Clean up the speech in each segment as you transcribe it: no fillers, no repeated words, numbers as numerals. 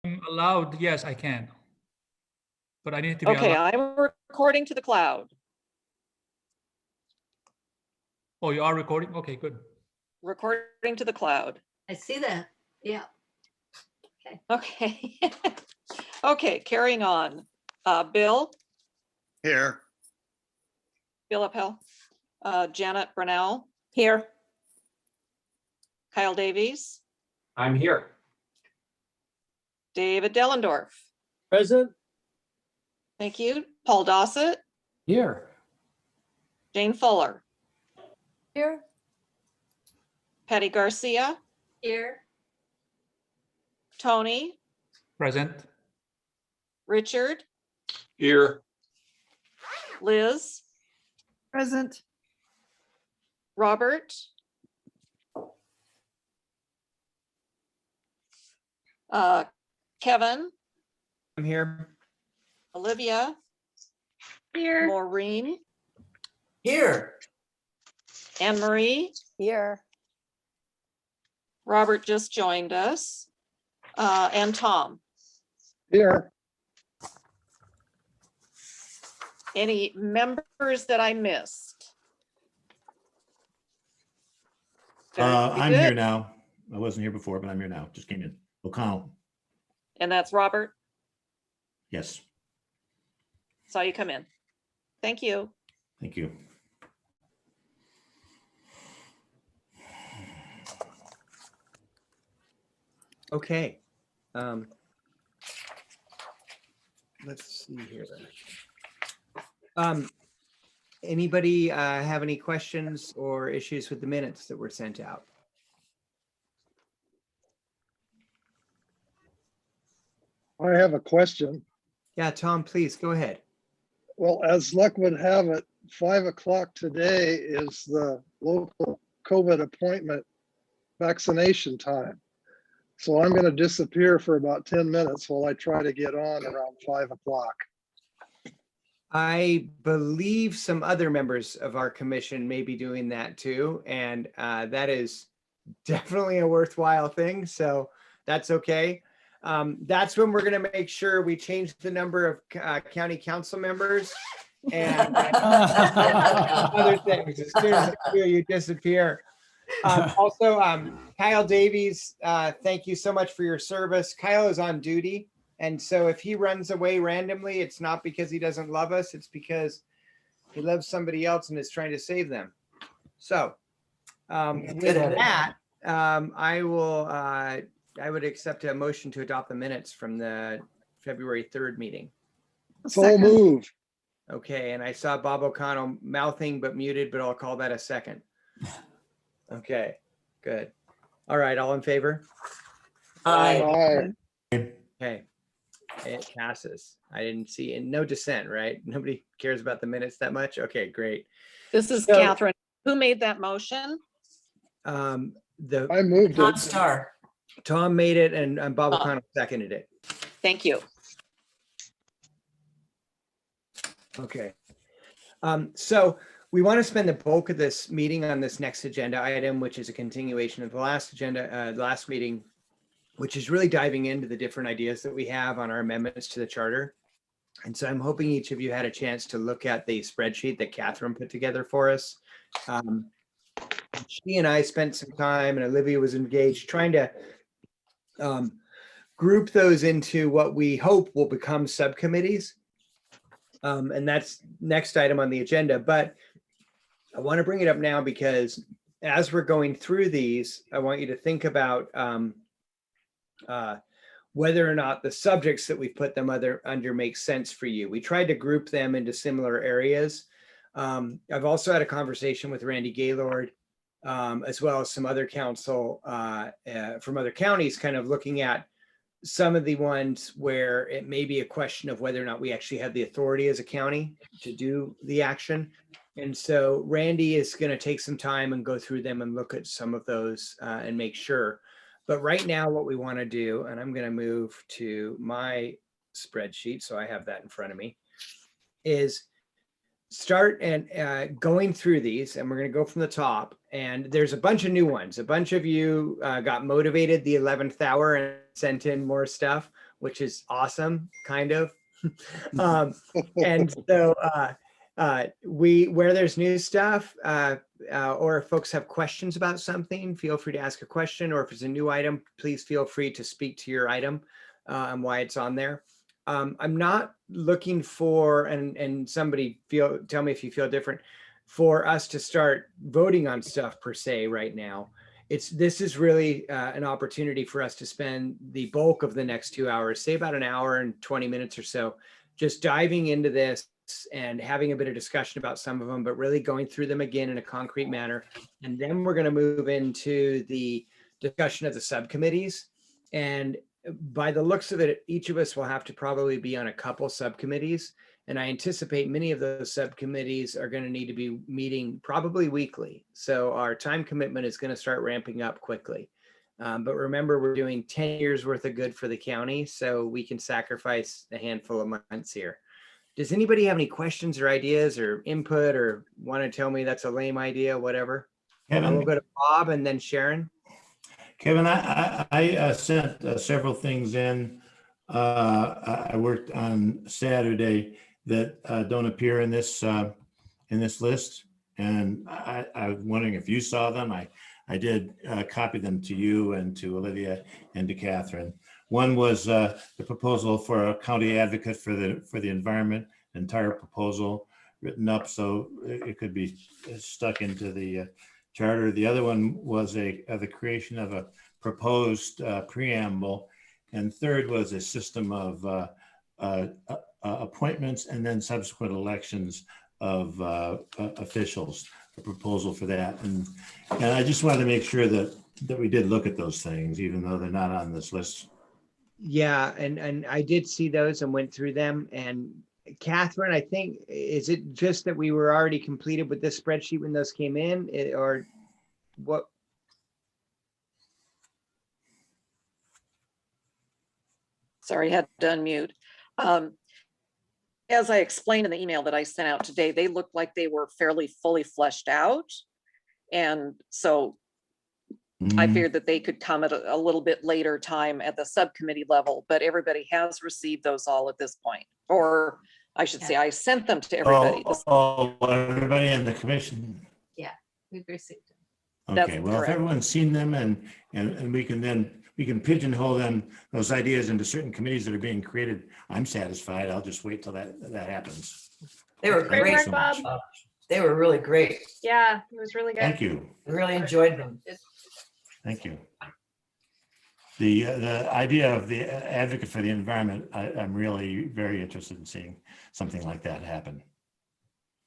Allowed, yes, I can. But I need to be Okay, allowed. I'm recording to the cloud. Oh, you are recording? Okay, good. Recording to the cloud. I see that. Yeah. Okay. Okay, carrying on. Bill Here. Appel, Janet Brunel, Here. Kyle Davies, I'm here. David Dellendorf. Present. Thank you. Paul Dossett, Here. Jane Fuller, Here. Patty Garcia, Here. Tony, Present. Richard, Here. Liz, Present. Robert, Kevin, I'm here. Olivia, Here. Maureen, Here. Anne Marie, Here. Robert just joined us, and Tom. Here. Any members that I missed? Very I'm here good. now. I wasn't here before, but I'm here now. Just came in. O'Connell. And that's Robert. Yes, Saw you come in. Thank you. thank you. Okay. Let's see here. Anybody have any questions or issues with the minutes that were sent out? I have a question. Yeah, Tom, please go ahead. Well, as luck would have it, 5 o'clock today is the local COVID appointment vaccination time. So I'm going to disappear for about 10 minutes while I try to get on around 5 o'clock. I believe some other members of our commission may be doing that too, and that is definitely a worthwhile thing. So that's okay. That's when we're going to make sure we change the number of county council members and other things. As soon as you disappear. Also, Kyle Davies, thank you so much for your service. Kyle is on duty. And so if he runs away randomly, it's not because he doesn't love us. It's because he loves somebody else and is trying to save them. So with that, I would accept a motion to adopt the minutes from the February 3rd meeting. So move. Okay, and I saw Bob O'Connell mouthing but muted, but I'll call that a second. Okay, good. All right, all in favor? Aye. Okay, it passes. I didn't see, and no dissent, right? Nobody cares about the minutes that much? Okay, great. This is So- Catherine. Who made that motion? I moved it. Star. Tom made it and Bob O'Connell seconded it. Thank you. Okay. So we want to spend the bulk of this meeting on this next agenda item, which is a continuation of the last agenda, last meeting, which is really diving into the different ideas that we have on our amendments to the charter. And so I'm hoping each of you had a chance to look at the spreadsheet that Catherine put together for us. She and I spent some time, and Olivia was engaged, trying to group those into what we hope will become subcommittees. And that's next item on the agenda. But I want to bring it up now because as we're going through these, I want you to think about whether or not the subjects that we put them under make sense for you. We tried to group them into similar areas. I've also had a conversation with Randy Gaylord, as well as some other council from other counties, kind of looking at some of the ones where it may be a question of whether or not we actually have the authority as a county to do the action. And so Randy is going to take some time and go through them and look at some of those and make sure. But right now what we want to do, and I'm going to move to my spreadsheet so I have that in front of me, is start and going through these, and we're going to go from the top. And there's a bunch of new ones. A bunch of you got motivated the 11th hour and sent in more stuff. which is awesome, kind of. And so where there's new stuff, or if folks have questions about something, feel free to ask a question, or if it's a new item, please feel free to speak to your item and why it's on there. I'm not looking for, and somebody tell me if you feel different, for us to start voting on stuff per se right now. This is really an opportunity for us to spend the bulk of the next 2 hours, say about an hour and 20 minutes or so, just diving into this and having a bit of discussion about some of them, but really going through them again in a concrete manner. And then we're going to move into the discussion of the subcommittees. And by the looks of it, each of us will have to probably be on a couple subcommittees. And I anticipate many of those subcommittees are going to need to be meeting probably weekly. So our time commitment is going to start ramping up quickly. But remember, we're doing 10 years worth of good for the county, so we can sacrifice a handful of months here. Does anybody have any questions or ideas or input, or want to tell me that's a lame idea, whatever? Kevin, We'll go to Bob and then Sharon. Kevin, I sent several things in. I worked on Saturday that don't appear in this list, and I'm wondering if you saw them. I did copy them to you and to Olivia and to Catherine. One was the proposal for a county advocate for the environment, entire proposal written up so it could be stuck into the charter. The other one was the creation of a proposed preamble, and third was a system of appointments and then subsequent elections of officials, a proposal for that. And I just wanted to make sure that we did look at those things, even though they're not on this list. Yeah, and I did see those and went through them. And Catherine, I think, is it just that we were already completed with this spreadsheet when those came in, or what? Sorry, I had to unmute. As I explained in the email that I sent out today, they looked like they were fairly fully fleshed out. And so I figured that they could come at a little bit later time at the subcommittee level, but everybody has received those all at this point. Or I should say, I sent them to everybody. Everybody in the commission. Yeah, we've received them. That's Okay, well, if correct. everyone's seen them and we can pigeonhole them, those ideas into certain committees that are being created, I'm satisfied. I'll just wait till that happens. They were Thank you great. so much. They were really great. Yeah, it was really good. Thank you. I really enjoyed them. Thank you. The idea of the advocate for the environment, I'm really very interested in seeing something like that happen.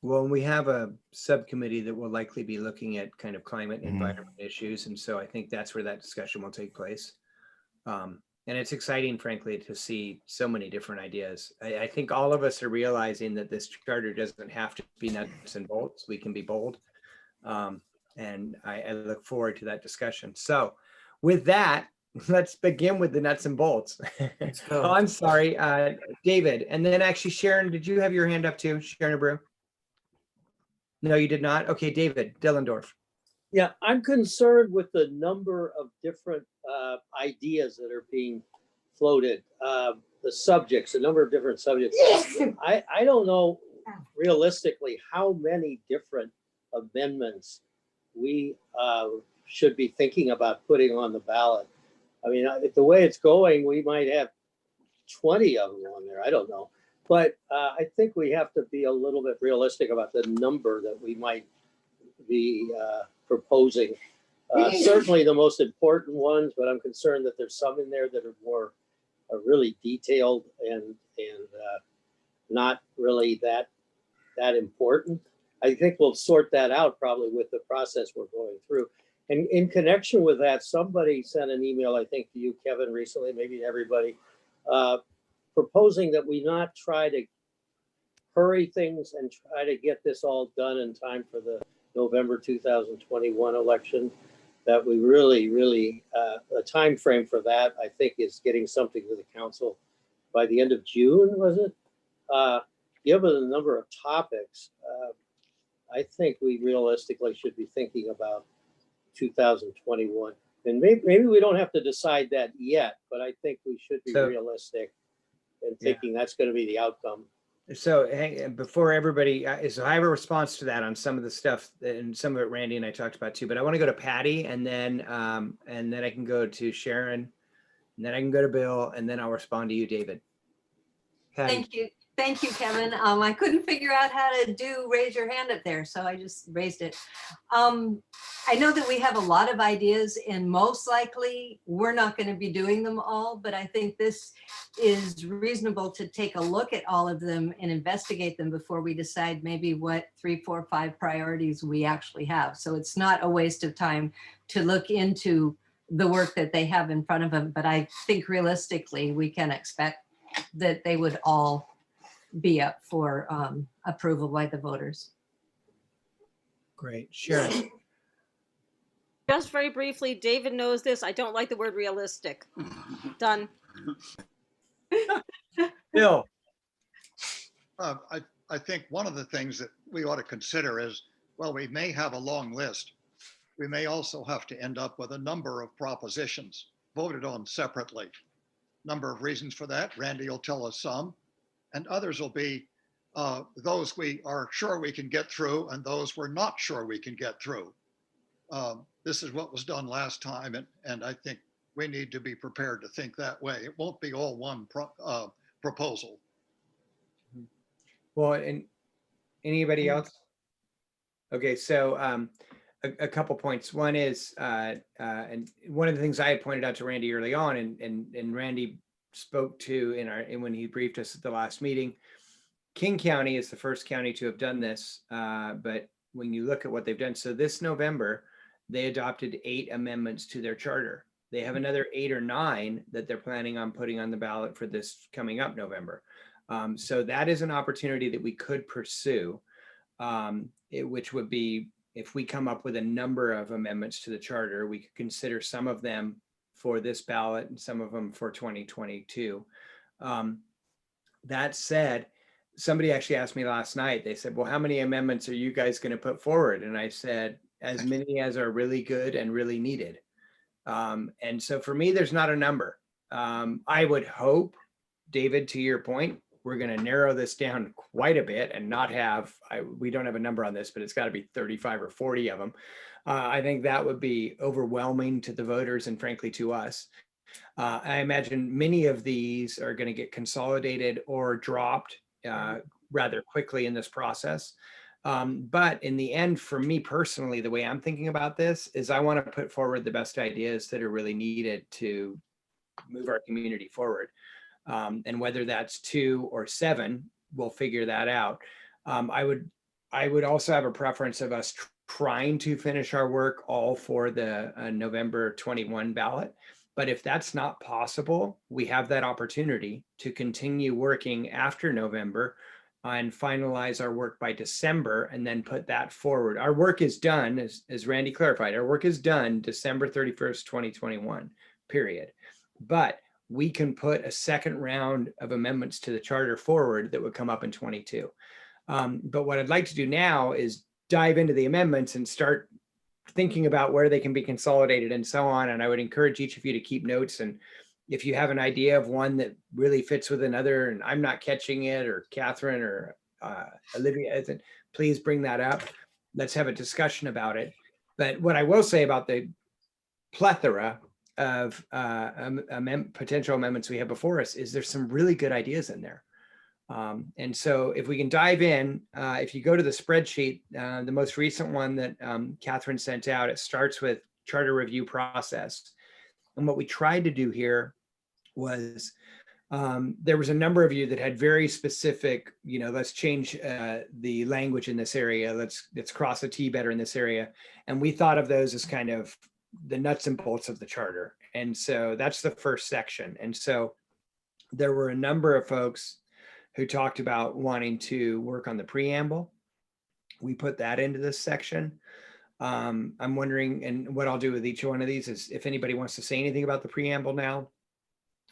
Well, we have a subcommittee that will likely be looking at kind of climate and Mhm. environment issues. And so I think that's where that discussion will take place. And it's exciting, frankly, to see so many different ideas. I think all of us are realizing that this charter doesn't have to be nuts and bolts. We can be bold. And I look forward to that discussion. So with that, let's begin with the nuts and bolts. go. Oh, I'm sorry, David. And then actually, Sharon, did you have your hand up too? Sharon Abreu? No, you did not. Okay, David Dillendorf. Yeah, I'm concerned with the number of different ideas that are being floated, the subjects, a number of different subjects. I don't know realistically how many different amendments we should be thinking about putting on the ballot. I mean, if the way it's going, we might have 20 of them on there. I don't know. But I think we have to be a little bit realistic about the number that we might be proposing. Certainly the most important ones, but I'm concerned that there's some in there that are more really detailed and not really that important. I think we'll sort that out probably with the process we're going through. And in connection with that, somebody sent an email, I think to you, Kevin, recently, maybe to everybody, proposing that we not try to hurry things and try to get this all done in time for the November 2021 election. That we really, a time frame for that, I think, is getting something to the council by the end of June, was it? Given the number of topics, I think we realistically should be thinking about 2021. And maybe we don't have to decide that yet, but I think we should be So- realistic and Yeah. thinking that's going to be the outcome. So before everybody, so I have a response to that on some of the stuff and some of it Randy and I talked about too, but I want to go to Patty and then I can go to Sharon and then I can go to Bill and then I'll respond to you, David. Patty. Thank you. Thank you, Kevin. I couldn't figure out how to raise your hand up there, so I just raised it. I know that we have a lot of ideas and most likely we're not going to be doing them all, but I think this is reasonable to take a look at all of them and investigate them before we decide maybe what 3, 4, 5 priorities we actually have. So it's not a waste of time to look into the work that they have in front of them, but I think realistically we can expect that they would all be up for approval by the voters. Great. Sharon. Just very briefly, David knows this. I don't like the word realistic. Done. Bill. I think one of the things that we ought to consider is, well, we may have a long list. We may also have to end up with a number of propositions voted on separately. Number of reasons for that. Randy will tell us some, and others will be those we are sure we can get through and those we're not sure we can get through. This is what was done last time, and I think we need to be prepared to think that way. It won't be all one proposal. Well, and anybody else? Okay, so a couple points. One is, and one of the things I had pointed out to Randy early on, and Randy spoke to when he briefed us at the last meeting. King County is the first county to have done this, but when you look at what they've done, so this November, they adopted 8 amendments to their charter. They have another 8 or 9 that they're planning on putting on the ballot for this coming up November. So that is an opportunity that we could pursue, which would be, if we come up with a number of amendments to the charter, we could consider some of them for this ballot and some of them for 2022. That said, somebody actually asked me last night, they said, well, how many amendments are you guys going to put forward? And I said, as many as are really good and really needed. And so for me, there's not a number. I would hope, David, to your point, we're going to narrow this down quite a bit and not have, we don't have a number on this, but it's got to be 35 or 40 of them. I think that would be overwhelming to the voters and frankly to us. I imagine many of these are going to get consolidated or dropped rather quickly in this process. But in the end, for me personally, the way I'm thinking about this is I want to put forward the best ideas that are really needed to move our community forward. And whether that's 2 or 7, we'll figure that out. I would also have a preference of us trying to finish our work all for the November 21 ballot. But if that's not possible, we have that opportunity to continue working after November and finalize our work by December and then put that forward. Our work is done, as Randy clarified, our work is done December 31st, 2021, period. But we can put a second round of amendments to the charter forward that would come up in 22. But what I'd like to do now is dive into the amendments and start thinking about where they can be consolidated and so on. And I would encourage each of you to keep notes. And if you have an idea of one that really fits with another and I'm not catching it, or Catherine or Olivia isn't, please bring that up. Let's have a discussion about it. But what I will say about the plethora of potential amendments we have before us is there's some really good ideas in there. And so if we can dive in, if you go to the spreadsheet, the most recent one that Catherine sent out, it starts with charter review process. And what we tried to do here was, there was a number of you that had very specific, let's change the language in this area. Let's cross a T better in this area. And we thought of those as kind of the nuts and bolts of the charter. And so that's the first section. And so there were a number of folks who talked about wanting to work on the preamble. We put that into this section. I'm wondering, and what I'll do with each one of these is if anybody wants to say anything about the preamble now,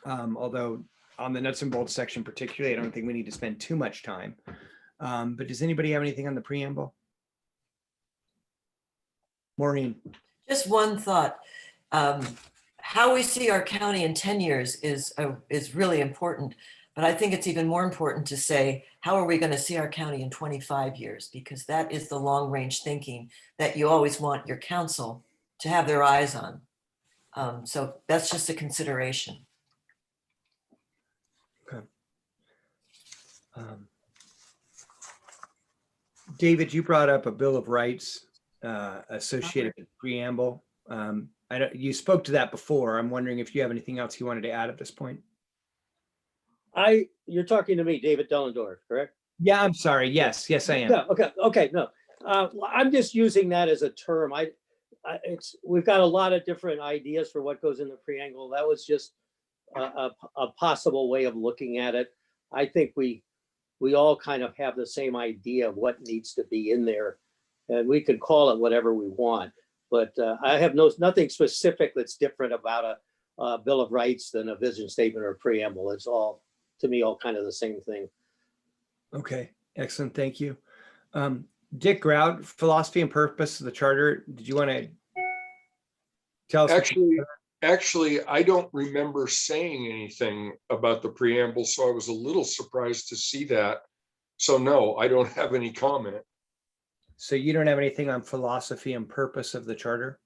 although on the nuts and bolts section particularly, I don't think we need to spend too much time. But does anybody have anything on the preamble? Maureen. Just one thought. How we see our county in 10 years is really important. But I think it's even more important to say, how are we going to see our county in 25 years? Because that is the long range thinking that you always want your council to have their eyes on. So that's just a consideration. Okay. David, you brought up a Bill of Rights associated with preamble. You spoke to that before. I'm wondering if you have anything else you wanted to add at this point. You're talking to me, David Dellendorf, correct? Yeah, I'm sorry. Yes, I am. Yeah, okay, no. I'm just using that as a term. We've got a lot of different ideas for what goes in the preamble. That was just a possible way of looking at it. I think we all kind of have the same idea of what needs to be in there, and we can call it whatever we want. But I have nothing specific that's different about a Bill of Rights than a vision statement or a preamble. It's all, to me, all kind of the same thing. Okay, excellent. Thank you. Dick Grout, philosophy and purpose of the charter. Did you want to tell us? Actually, I don't remember saying anything about the preamble, so I was a little surprised to see that. So no, I don't have any comment. So you don't have anything on philosophy and purpose of the charter?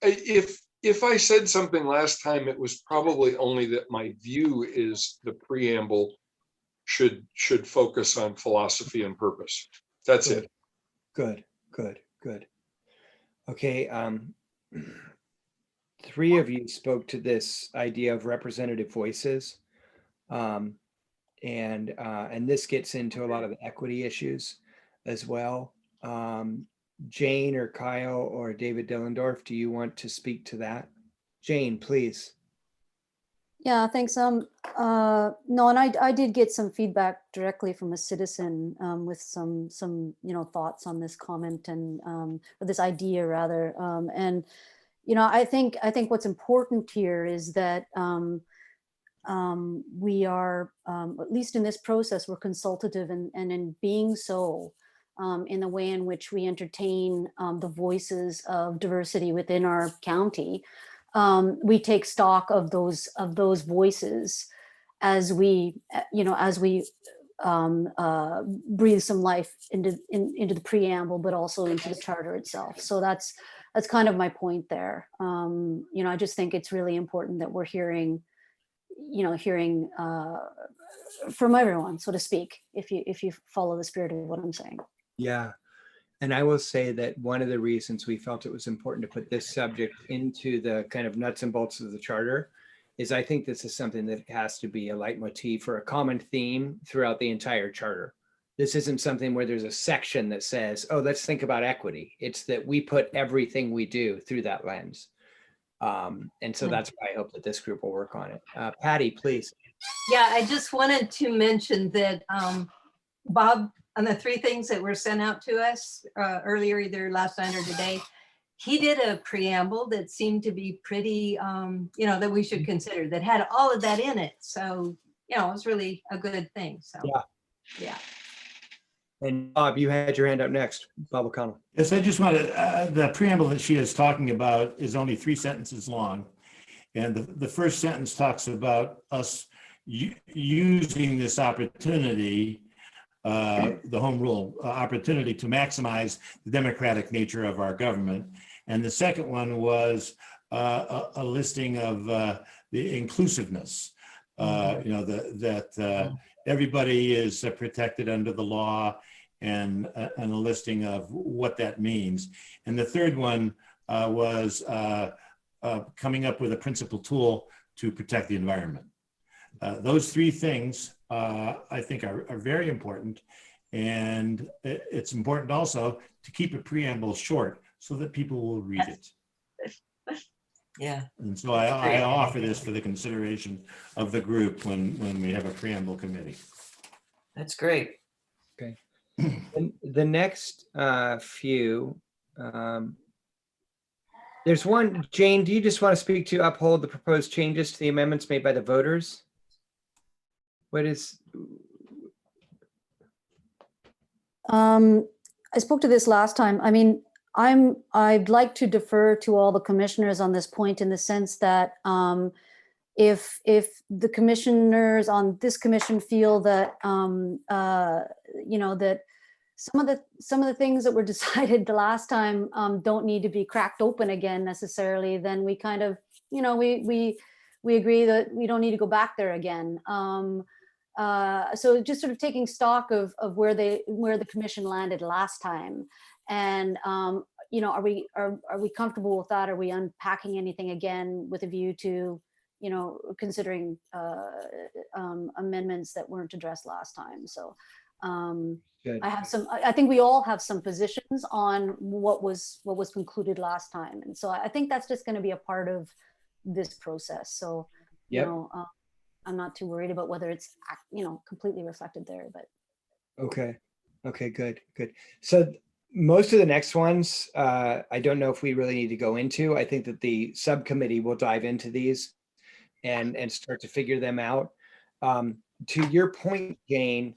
If I said something last time, it was probably only that my view is the preamble should focus on philosophy and purpose. That's Good. it. Good. Okay. 3 of you spoke to this idea of representative voices. And this gets into a lot of the equity issues as well. Jane or Kyle or David Dellendorf, do you want to speak to that? Jane, please. Yeah, thanks. No, and I did get some feedback directly from a citizen with some thoughts on this comment and or this idea rather. And I think what's important here is that we are, at least in this process, we're consultative, and in being so, in the way in which we entertain the voices of diversity within our county. We take stock of those voices as we breathe some life into the preamble, but also into the charter itself. So that's kind of my point there. I just think it's really important that we're hearing from everyone, so to speak, if you follow the spirit of what I'm saying. Yeah. And I will say that one of the reasons we felt it was important to put this subject into the kind of nuts and bolts of the charter is I think this is something that has to be a leitmotif or a common theme throughout the entire charter. This isn't something where there's a section that says, oh, let's think about equity. It's that we put everything we do through that lens. And so that's why I hope that this group will work on it. Patty, please. Yeah, I just wanted to mention that Bob, on the 3 things that were sent out to us earlier, either last night or today, he did a preamble that seemed to be pretty, that we should consider, that had all of that in it. So, it was really a good thing. So, yeah. And Bob, you had your hand up next. Bob O'Connell. Yes, I just wanted, the preamble that she is talking about is only 3 sentences long. And the first sentence talks about us using this opportunity, the home rule opportunity, to maximize the democratic nature of our government. And the second one was a listing of the inclusiveness, that everybody is protected under the law, and a listing of what that means. And the third one was coming up with a principal tool to protect the environment. Those 3 things I think are very important. And it's important also to keep a preamble short so that people will read it. Yeah. And so I offer this for the consideration of the group when we have a preamble committee. That's great. Okay. And the next few, there's one, Jane, do you just want to speak to uphold the proposed changes to the amendments made by the voters? What is? I spoke to this last time. I mean, I'd like to defer to all the commissioners on this point in the sense that if the commissioners on this commission feel that that some of the things that were decided the last time don't need to be cracked open again necessarily, then we kind of we agree that we don't need to go back there again. So just sort of taking stock of where the commission landed last time. And are we comfortable with that? Are we unpacking anything again with a view to considering amendments that weren't addressed last time? So Good. I think we all have some positions on what was concluded last time, and so I think that's just going to be a part of this process. So Yep. I'm not too worried about whether it's completely reflected there, but Okay, good. So most of the next ones, I don't know if we really need to go into. I think that the subcommittee will dive into these and start to figure them out. To your point, Jane,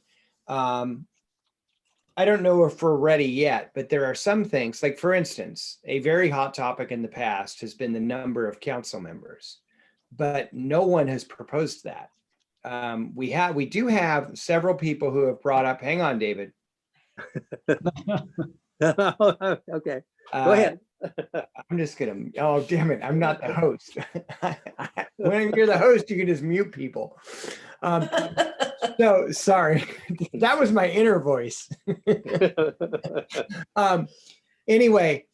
I don't know if we're ready yet, but there are some things, like for instance, a very hot topic in the past has been the number of council members, but no one has proposed that. We do have several people who have brought up, hang on, David. Okay, go ahead. I'm just gonna, oh, damn it, I'm not the host. When you're the host, you can just mute people. No, sorry, that was my inner voice. Anyway,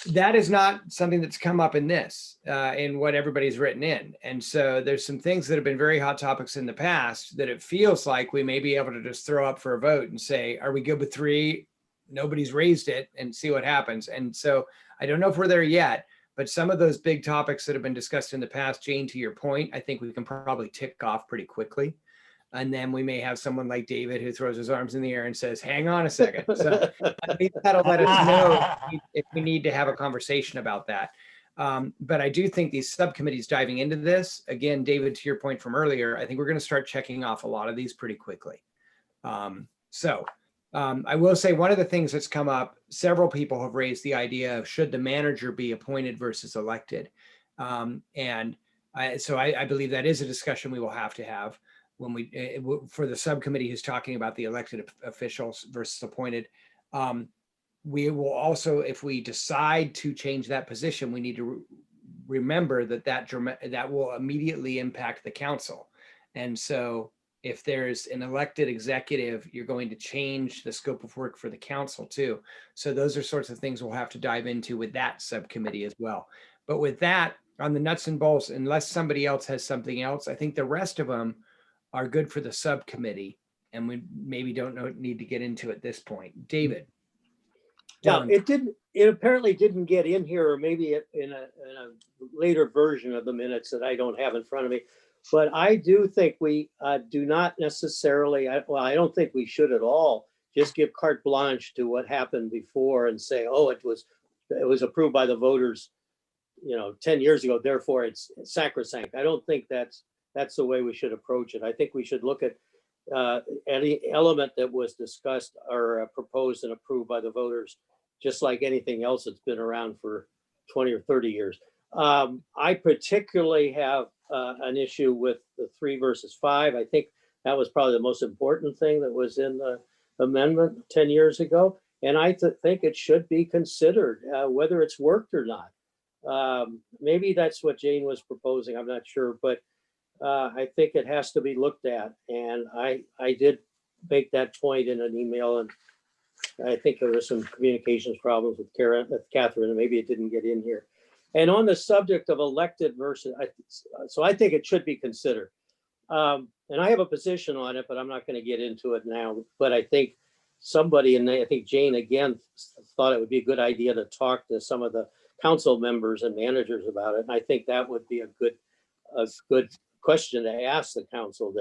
that is not something that's come up in this, in what everybody's written in. And so there's some things that have been very hot topics in the past that it feels like we may be able to just throw up for a vote and say, are we good with 3? Nobody's raised it, and see what happens. And so I don't know if we're there yet, but some of those big topics that have been discussed in the past, Jane, to your point, I think we can probably tick off pretty quickly. And then we may have someone like David who throws his arms in the air and says, hang on a second. So I think that'll let us know if we need to have a conversation about that. But I do think these subcommittees diving into this, again, David, to your point from earlier, I think we're going to start checking off a lot of these pretty quickly. I will say one of the things that's come up, several people have raised the idea of should the manager be appointed versus elected. So I believe that is a discussion we will have to have when for the subcommittee who's talking about the elected officials versus appointed. We will also, if we decide to change that position, we need to remember that will immediately impact the council. And so if there's an elected executive, you're going to change the scope of work for the council too. So those are sorts of things we'll have to dive into with that subcommittee as well. But with that, on the nuts and bolts, unless somebody else has something else, I think the rest of them are good for the subcommittee, and we maybe don't need to get into at this point. David. Now, it apparently didn't get in here, or maybe in a later version of the minutes that I don't have in front of me. But I do think we do not necessarily, I don't think we should at all just give carte blanche to what happened before and say, oh, it was approved by the voters, 10 years ago, therefore it's sacrosanct. I don't think that's the way we should approach it. I think we should look at any element that was discussed or proposed and approved by the voters, just like anything else that's been around for 20 or 30 years. I particularly have an issue with the 3 versus 5. I think that was probably the most important thing that was in the amendment 10 years ago. And I think it should be considered whether it's worked or not. Maybe that's what Jane was proposing, I'm not sure, but I think it has to be looked at. And I did make that point in an email, and I think there were some communications problems with Catherine, and maybe it didn't get in here. And on the subject of elected versus, so I think it should be considered. And I have a position on it, but I'm not going to get into it now. But I think somebody, and I think Jane again thought it would be a good idea to talk to some of the council members and managers about it. And I think that would be a good question to ask the council.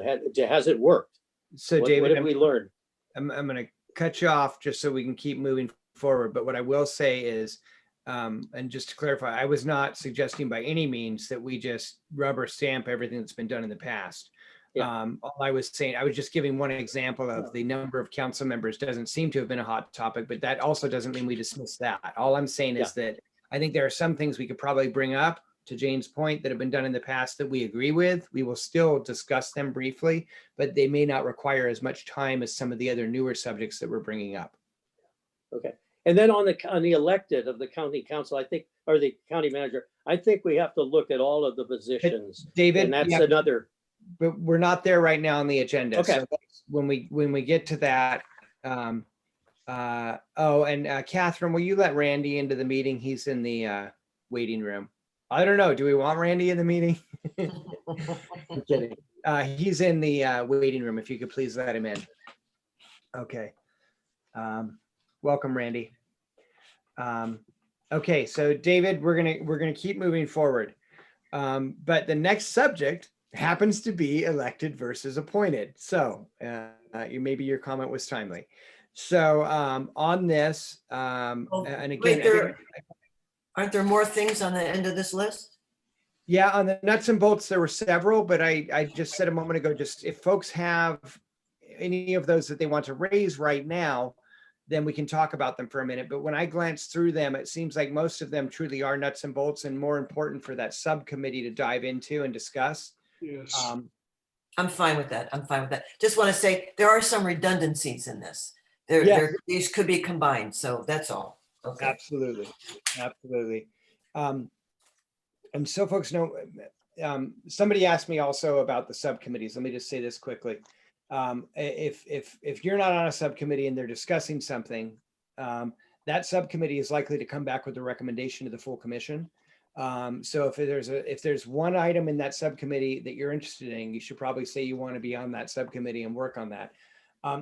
Has it worked? So David, what have we learned? I'm going to cut you off just so we can keep moving forward. But what I will say is, and just to clarify, I was not suggesting by any means that we just rubber stamp everything that's been done in the past. Yeah. All I was saying, I was just giving one example of the number of council members doesn't seem to have been a hot topic, but that also doesn't mean we dismiss that. All I'm saying is that I think there are some things we could probably bring up, to Jane's point, that have been done in the past that we agree with. We will still discuss them briefly, but they may not require as much time as some of the other newer subjects that we're bringing up. Okay. And then on the elected of the county council, I think, or the county manager, I think we have to look at all of the positions. David, And that's yeah, another. but we're not there right now on the agenda. Okay. So when we get to that, Catherine, will you let Randy into the meeting? He's in the waiting room. I don't know. Do we want Randy in the meeting? I'm kidding. He's in the waiting room. If you could please let him in. Okay. Welcome, Randy. Okay, so David, we're gonna keep moving forward. But the next subject happens to be elected versus appointed. So maybe your comment was timely. So on this, and again, Wait, aren't there more things on the end of this list? yeah, on the nuts and bolts, there were several, but I just said a moment ago, just if folks have any of those that they want to raise right now, then we can talk about them for a minute. But when I glance through them, it seems like most of them truly are nuts and bolts and more important for that subcommittee to dive into and discuss. Yes. I'm fine with that. I'm fine with that. Just want to say there are some redundancies in this. These could be combined. So that's all. Okay. Absolutely. Absolutely. And so folks know, somebody asked me also about the subcommittees. Let me just say this quickly. If you're not on a subcommittee and they're discussing something, that subcommittee is likely to come back with a recommendation to the full commission. So if there's one item in that subcommittee that you're interested in, you should probably say you want to be on that subcommittee and work on that.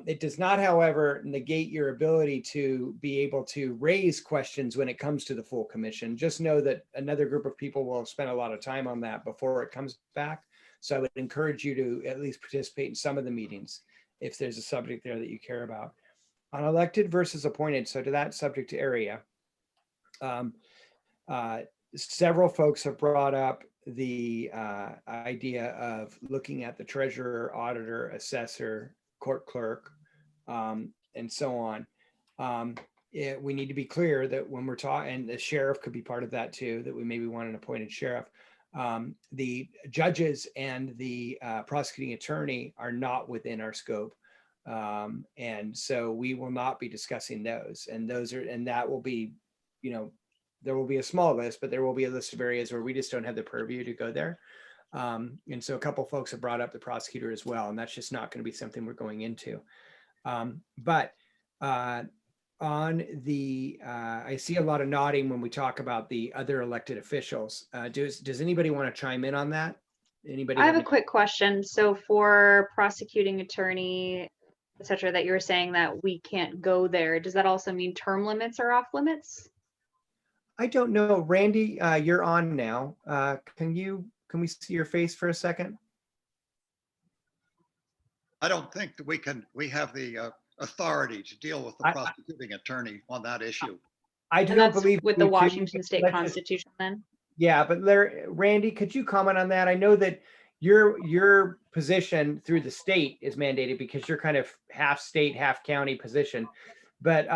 It does not, however, negate your ability to be able to raise questions when it comes to the full commission. Just know that another group of people will spend a lot of time on that before it comes back. So I would encourage you to at least participate in some of the meetings if there's a subject there that you care about. On elected versus appointed, so to that subject area, several folks have brought up the idea of looking at the treasurer, auditor, assessor, court clerk, and so on. We need to be clear that when we're talking, and the sheriff could be part of that too, that we maybe want an appointed sheriff. The judges and the prosecuting attorney are not within our scope. And so we will not be discussing those. And that will be, there will be a small list, but there will be a list of areas where we just don't have the purview to go there. And so a couple folks have brought up the prosecutor as well, and that's just not going to be something we're going into. But on the, I see a lot of nodding when we talk about the other elected officials. Does anybody want to chime in on that? Anybody? I have a quick question. So for prosecuting attorney, et cetera, that you were saying that we can't go there, does that also mean term limits are off limits? I don't know. Randy, you're on now. Can we see your face for a second? I don't think that we have the authority to deal with the prosecuting attorney on that issue. I don't believe with the Washington State Constitution then. Yeah, but Randy, could you comment on that? I know that your position through the state is mandated because you're kind of half state, half county position. But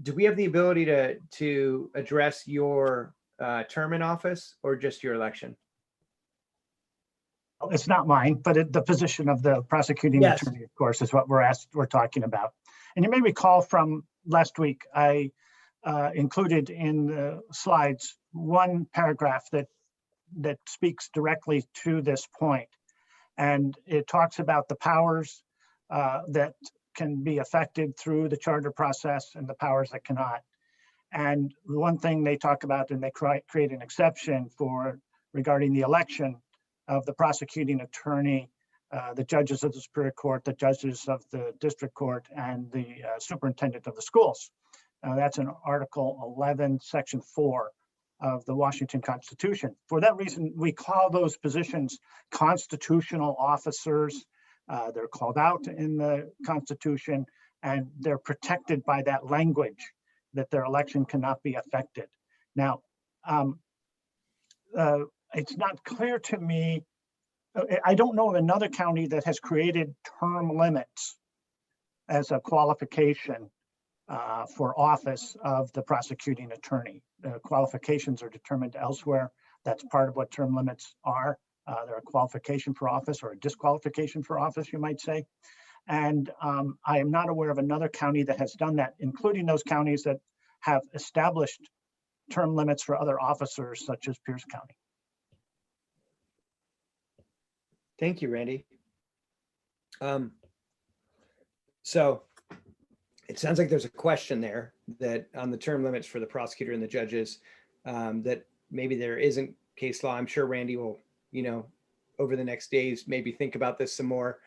do we have the ability to address your term in office or just your election? It's not mine, but the position of the prosecuting attorney, of course, is what we're talking about. And you may recall from last week, I included in the slides one paragraph that speaks directly to this point. And it talks about the powers that can be affected through the charter process and the powers that cannot. And the one thing they talk about, and they create an exception for regarding the election of the prosecuting attorney, the judges of the Superior Court, the judges of the District Court, and the superintendent of the schools. That's in Article 11, Section 4 of the Washington Constitution. For that reason, we call those positions constitutional officers. They're called out in the Constitution, and they're protected by that language that their election cannot be affected. Now, it's not clear to me I don't know of another county that has created term limits as a qualification for office of the prosecuting attorney. Qualifications are determined elsewhere. That's part of what term limits are. They're a qualification for office or a disqualification for office, you might say. And I am not aware of another county that has done that, including those counties that have established term limits for other officers, such as Pierce County. Thank you, Randy. So it sounds like there's a question there that on the term limits for the prosecutor and the judges, that maybe there isn't case law. I'm sure Randy will, over the next days, maybe think about this some more.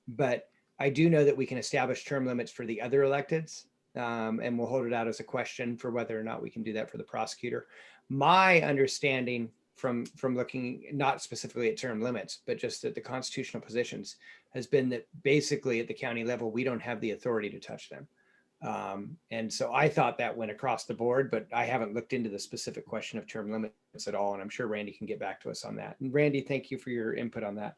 But I do know that we can establish term limits for the other electeds, and we'll hold it out as a question for whether or not we can do that for the prosecutor. My understanding from looking not specifically at term limits, but just at the constitutional positions, has been that basically at the county level, we don't have the authority to touch them. And so I thought that went across the board, but I haven't looked into the specific question of term limits at all. And I'm sure Randy can get back to us on that. And Randy, thank you for your input on that.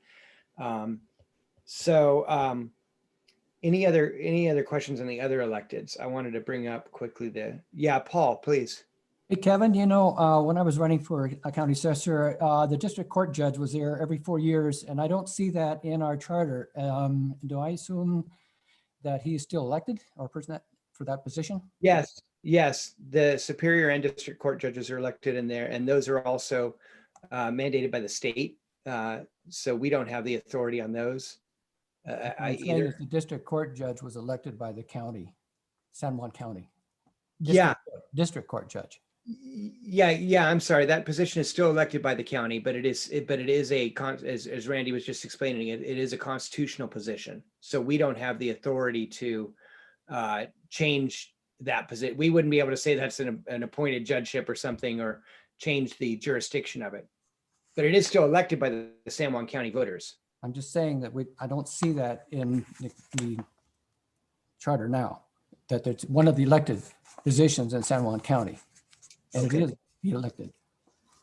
Any other questions on the other electeds? I wanted to bring up quickly Paul, please. Hey, Kevin, when I was running for a county assessor, the district court judge was there every 4 years, and I don't see that in our charter. Do I assume that he's still elected or person for that position? Yes. The superior and district court judges are elected in there, and those are also mandated by the state. So we don't have the authority on those. The district court judge was elected by the county, San Juan County. District court judge. Yeah. I'm sorry. That position is still elected by the county, but it is as Randy was just explaining it is a constitutional position. So we don't have the authority to change that position. We wouldn't be able to say that's an appointed judgeship or something, or change the jurisdiction of it. But it is still elected by the San Juan County voters. I'm just saying that I don't see that in the charter now, that it's one of the elected positions in San Juan County. And it is elected.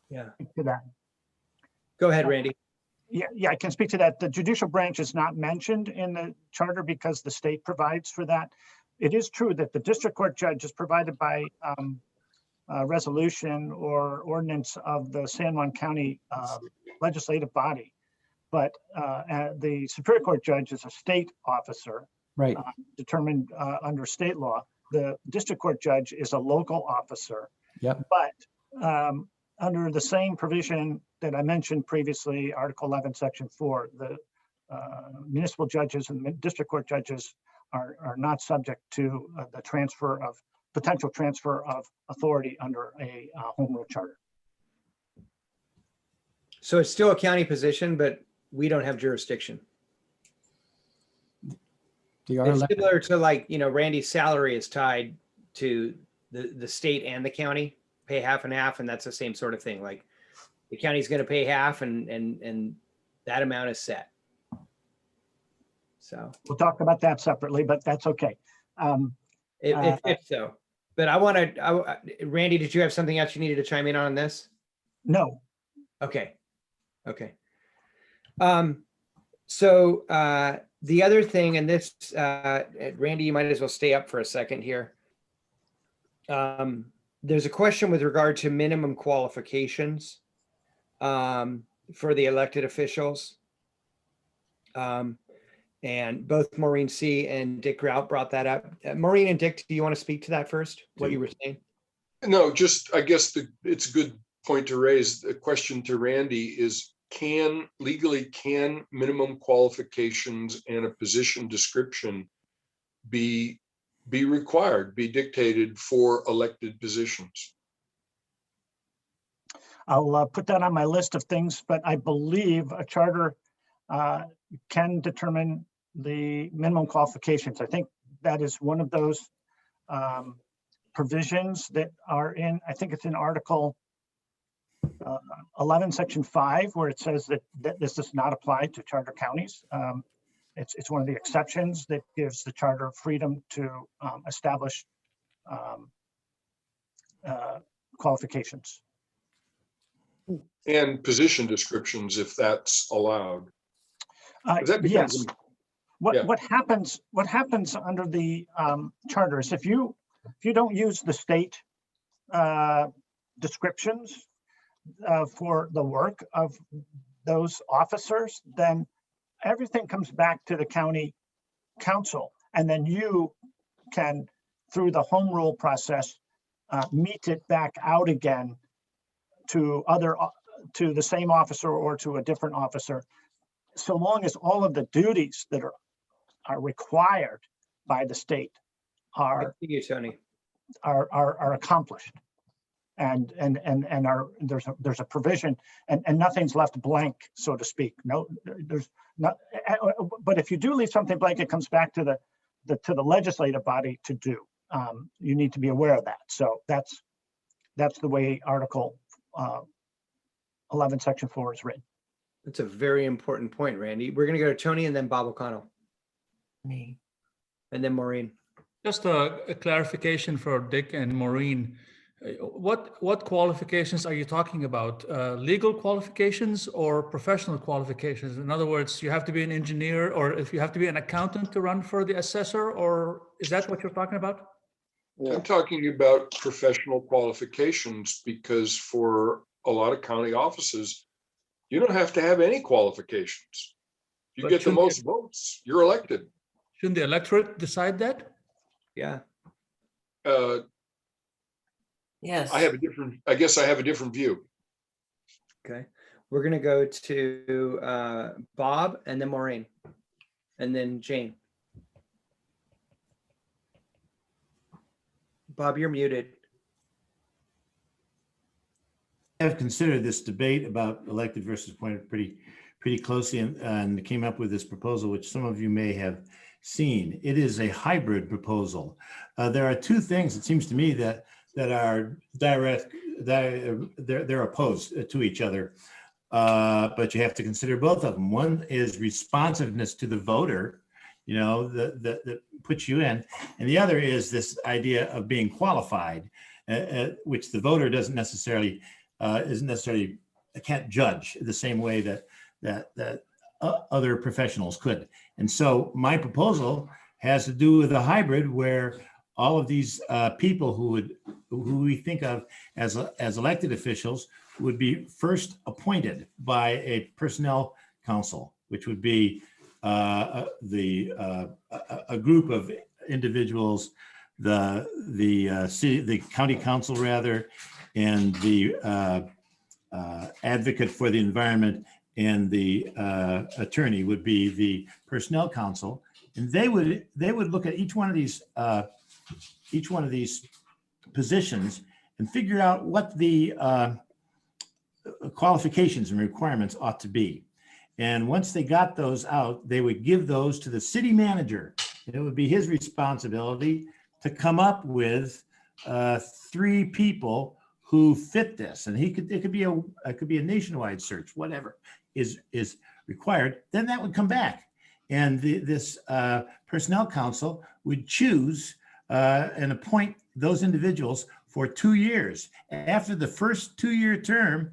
Yeah. To that. Go ahead, Randy. Yeah, I can speak to that. The judicial branch is not mentioned in the charter because the state provides for that. It is true that the district court judge is provided by resolution or ordinance of the San Juan County legislative body. But the Superior Court judge is a state officer, right? Determined under state law. The district court judge is a local officer. Yep. But under the same provision that I mentioned previously, Article 11, Section 4, the municipal judges and district court judges are not subject to the potential transfer of authority under a home rule charter. So it's still a county position, but we don't have jurisdiction. It's similar to Randy's salary is tied to the state and the county, pay half and half, and that's the same sort of thing. Like the county's going to pay half, and that amount is set. So we'll talk about that separately, but that's okay. If so, but Randy, did you have something else you needed to chime in on this? No. Okay. So the other thing, and this, Randy, you might as well stay up for a second here. There's a question with regard to minimum qualifications for the elected officials. And both Maureen C. and Dick Grout brought that up. Maureen and Dick, do you want to speak to that first, what you were saying? No, just, I guess it's a good point to raise. The question to Randy is, can minimum qualifications and a position description be required, be dictated for elected positions? I'll put that on my list of things, but I believe a charter can determine the minimum qualifications. I think that is one of those provisions that are in, I think it's in Article 11, Section 5, where it says that this does not apply to charter counties. It's one of the exceptions that gives the charter freedom to establish qualifications. And position descriptions, if that's allowed. 'Cause that becomes, Yes. yeah. What happens under the charter is if you don't use the state descriptions for the work of those officers, then everything comes back to the county council, and then you can, through the home rule process, meet it back out again to to the same officer or to a different officer, so long as all of the duties that are required by the state are Thank you, Tony. are accomplished. And there's a provision and nothing's left blank, so to speak. No, there's not. But if you do leave something blank, it comes back to the legislative body to do. You need to be aware of that. So that's the way Article 11, Section 4 is written. That's a very important point, Randy. We're going to go to Tony and then Bob O'Connell. Me. And then Maureen. Just a clarification for Dick and Maureen. What qualifications are you talking about? Legal qualifications or professional qualifications? In other words, you have to be an engineer, or if you have to be an accountant to run for the assessor, or is that what you're talking about? I'm talking about professional qualifications, because for a lot of county offices, you don't have to have any qualifications. You But get the shouldn't most votes, you're elected. Shouldn't the electorate decide that? Yeah. Yes. I guess I have a different view. Okay. We're going to go to Bob and then Maureen and then Jane. Bob, you're muted. I've considered this debate about elected versus appointed pretty closely and came up with this proposal, which some of you may have seen. It is a hybrid proposal. There are two things, it seems to me, that are direct, they're opposed to each other, but you have to consider both of them. One is responsiveness to the voter, that puts you in, and the other is this idea of being qualified, which the voter isn't necessarily can't judge the same way that other professionals could. And so my proposal has to do with a hybrid where all of these people who we think of as elected officials would be first appointed by a personnel council, which would be a group of individuals, the county council rather, and the advocate for the environment and the attorney would be the personnel council, and they would look at each one of these positions and figure out what the qualifications and requirements ought to be. And once they got those out, they would give those to the city manager. And it would be his responsibility to come up with 3 people who fit this. And it could be a nationwide search, whatever is required. Then that would come back, and this personnel council would choose and appoint those individuals for 2 years. After the first 2-year term,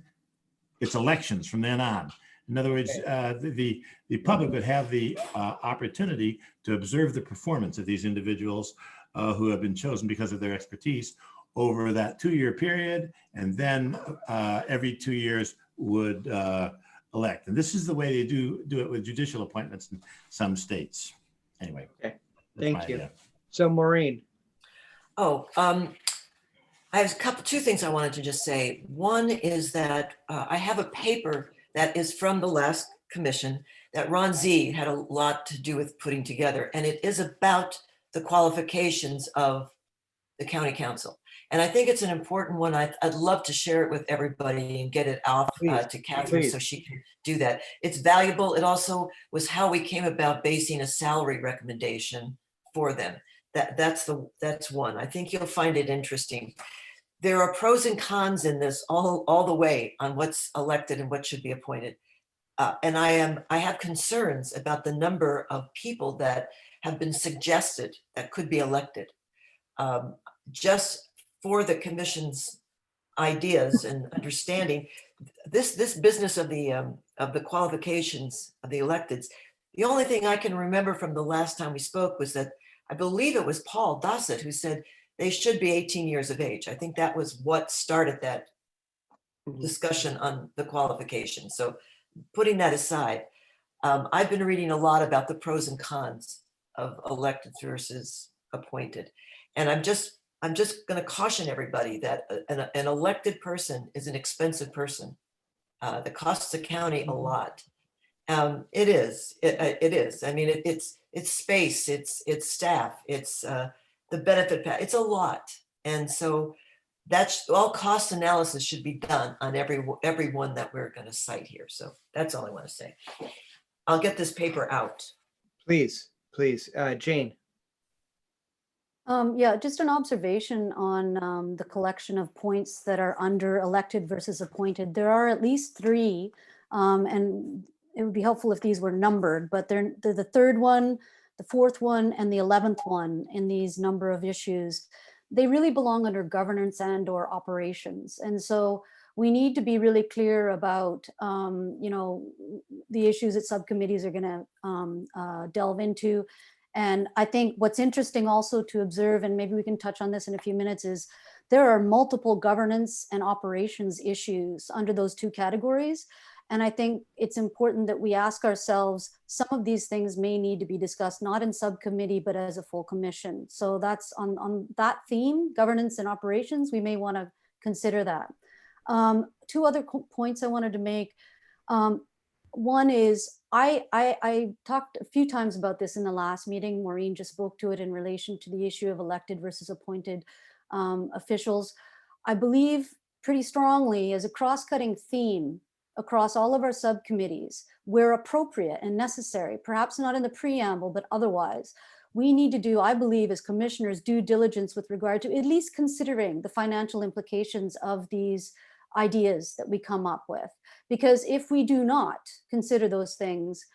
it's elections from then on. In other words, the public would have the opportunity to observe the performance of these individuals who have been chosen because of their expertise over that 2-year period, and then every 2 years would elect. And this is the way they do it with judicial appointments in some states. Anyway. Okay. Thank you. So Maureen. I have 2 things I wanted to just say. One is that I have a paper that is from the last commission that Ron Z had a lot to do with putting together, and it is about the qualifications of the county council. And I think it's an important one. I'd love to share it with everybody and get it off to Catherine so she can do that. It's valuable. It also was how we came about basing a salary recommendation for them. That's one. I think you'll find it interesting. There are pros and cons in this all the way on what's elected and what should be appointed. And I have concerns about the number of people that have been suggested that could be elected. Just for the commission's ideas and understanding, this business of the qualifications of the electeds, the only thing I can remember from the last time we spoke was that I believe it was Paul Dossett who said they should be 18 years of age. I think that was what started that discussion on the qualifications. So putting that aside, I've been reading a lot about the pros and cons of elected versus appointed. And I'm just going to caution everybody that an elected person is an expensive person. That costs the county a lot. It is. It is. I mean, it's space, it's staff, it's the benefit pack. It's a lot, and so that's all. Cost analysis should be done on every one that we're going to cite here. So that's all I want to say. I'll get this paper out. Please, Jane. Yeah, just an observation on the collection of points that are under elected versus appointed. There are at least 3, and it would be helpful if these were numbered, but they're the 3rd one, the 4th one, and the 11th one in these number of issues. They really belong under governance and or operations. And so we need to be really clear about, the issues that subcommittees are going to delve into. And I think what's interesting also to observe, and maybe we can touch on this in a few minutes, is there are multiple governance and operations issues under those 2 categories. And I think it's important that we ask ourselves, some of these things may need to be discussed, not in subcommittee, but as a full commission. So that's on that theme, governance and operations, we may want to consider that. 2 other points I wanted to make. One is, I talked a few times about this in the last meeting. Maureen just spoke to it in relation to the issue of elected versus appointed officials. I believe pretty strongly as a cross-cutting theme across all of our subcommittees, where appropriate and necessary, perhaps not in the preamble, but otherwise, we need to do, I believe, as commissioners, due diligence with regard to at least considering the financial implications of these ideas that we come up with. Because if we do not consider those things,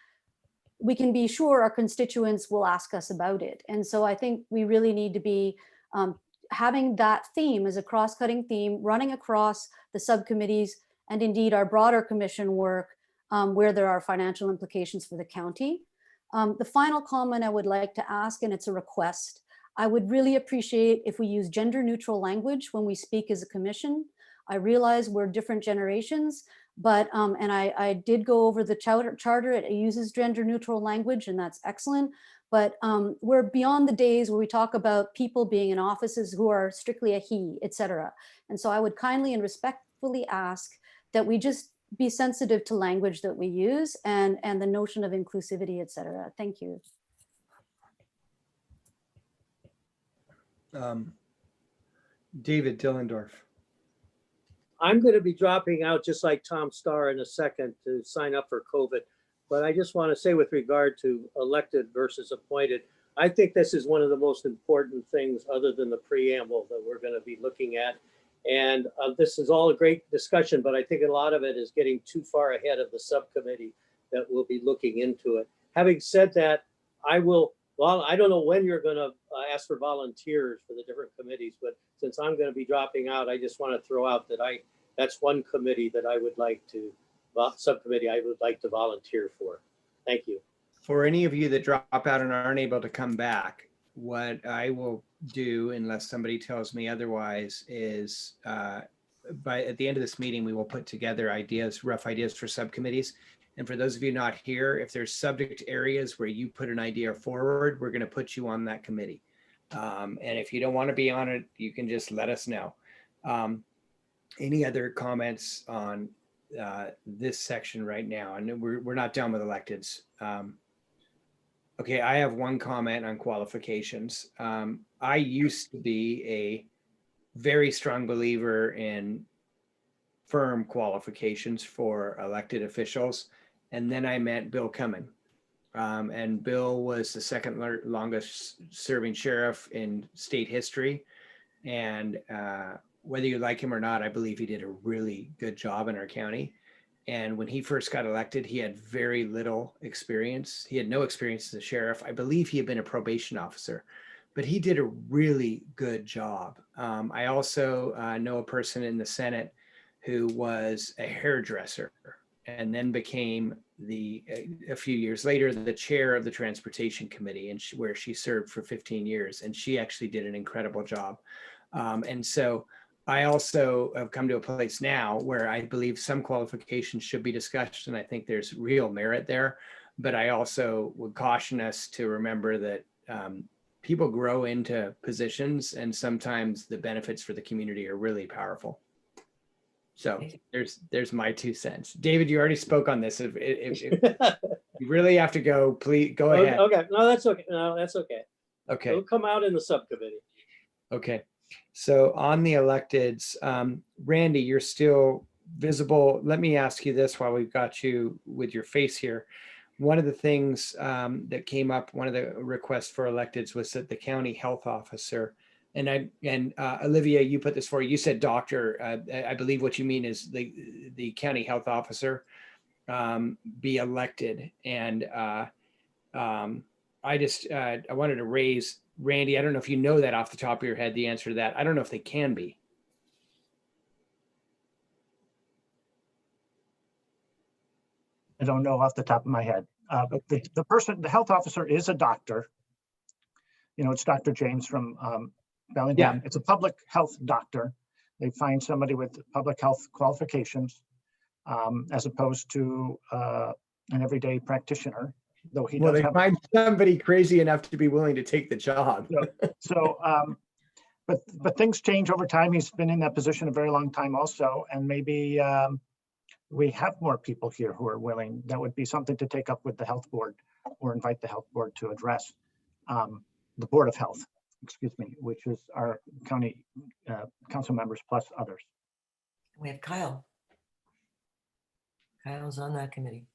we can be sure our constituents will ask us about it. And so I think we really need to be having that theme as a cross-cutting theme running across the subcommittees and indeed our broader commission work where there are financial implications for the county. The final comment I would like to ask, and it's a request, I would really appreciate if we use gender neutral language when we speak as a commission. I realize we're different generations, but, and I did go over the charter, it uses gender neutral language and that's excellent. But we're beyond the days where we talk about people being in offices who are strictly a he, etc. And so I would kindly and respectfully ask that we just be sensitive to language that we use and the notion of inclusivity, etc. Thank you. David Dillendorf. I'm going to be dropping out just like Tom Starr in a second to sign up for COVID. But I just want to say with regard to elected versus appointed, I think this is one of the most important things other than the preamble that we're going to be looking at. And this is all a great discussion, but I think a lot of it is getting too far ahead of the subcommittee that will be looking into it. Having said that, I don't know when you're going to ask for volunteers for the different committees, but since I'm going to be dropping out, I just want to throw out that that's one committee that I would like to, subcommittee I would like to volunteer for. Thank you. For any of you that drop out and aren't able to come back, what I will do, unless somebody tells me otherwise, is at the end of this meeting, we will put together rough ideas for subcommittees. And for those of you not here, if there's subject areas where you put an idea forward, we're going to put you on that committee. And if you don't want to be on it, you can just let us know. Any other comments on this section right now? And we're not done with electeds. Okay, I have one comment on qualifications. I used to be a very strong believer in firm qualifications for elected officials. And then I met Bill Cumming. And Bill was the second longest serving sheriff in state history. And whether you like him or not, I believe he did a really good job in our county. And when he first got elected, he had very little experience. He had no experience as a sheriff. I believe he had been a probation officer, but he did a really good job. I also know a person in the Senate who was a hairdresser and then became a few years later, the chair of the Transportation Committee, and where she served for 15 years. And she actually did an incredible job. And so I also have come to a place now where I believe some qualifications should be discussed, and I think there's real merit there. But I also would caution us to remember that people grow into positions, and sometimes the benefits for the community are really powerful. So there's my 2 cents. David, you already spoke on this. If you really have to go, please go ahead. Okay, no, that's okay. No, that's okay. Okay. It'll come out in the subcommittee. Okay. So on the electeds, Randy, you're still visible. Let me ask you this while we've got you with your face here. One of the things that came up, one of the requests for electeds was that the county health officer, and Olivia, you put this forward. You said doctor. I believe what you mean is the county health officer be elected. And I wanted to raise Randy. I don't know if you know that off the top of your head, the answer to that. I don't know if they can be. I don't know off the top of my head. The health officer is a doctor. You know, it's Dr. James from Bellingham. Yeah. It's a public health doctor. They find somebody with public health qualifications as opposed to an everyday practitioner. Though he does have find somebody crazy enough to be willing to take the job. But things change over time. He's been in that position a very long time also, and maybe we have more people here who are willing. That would be something to take up with the health board, or invite the health board to address. The Board of Health, excuse me, which is our county council members plus others. We have Kyle. Kyle's on that committee.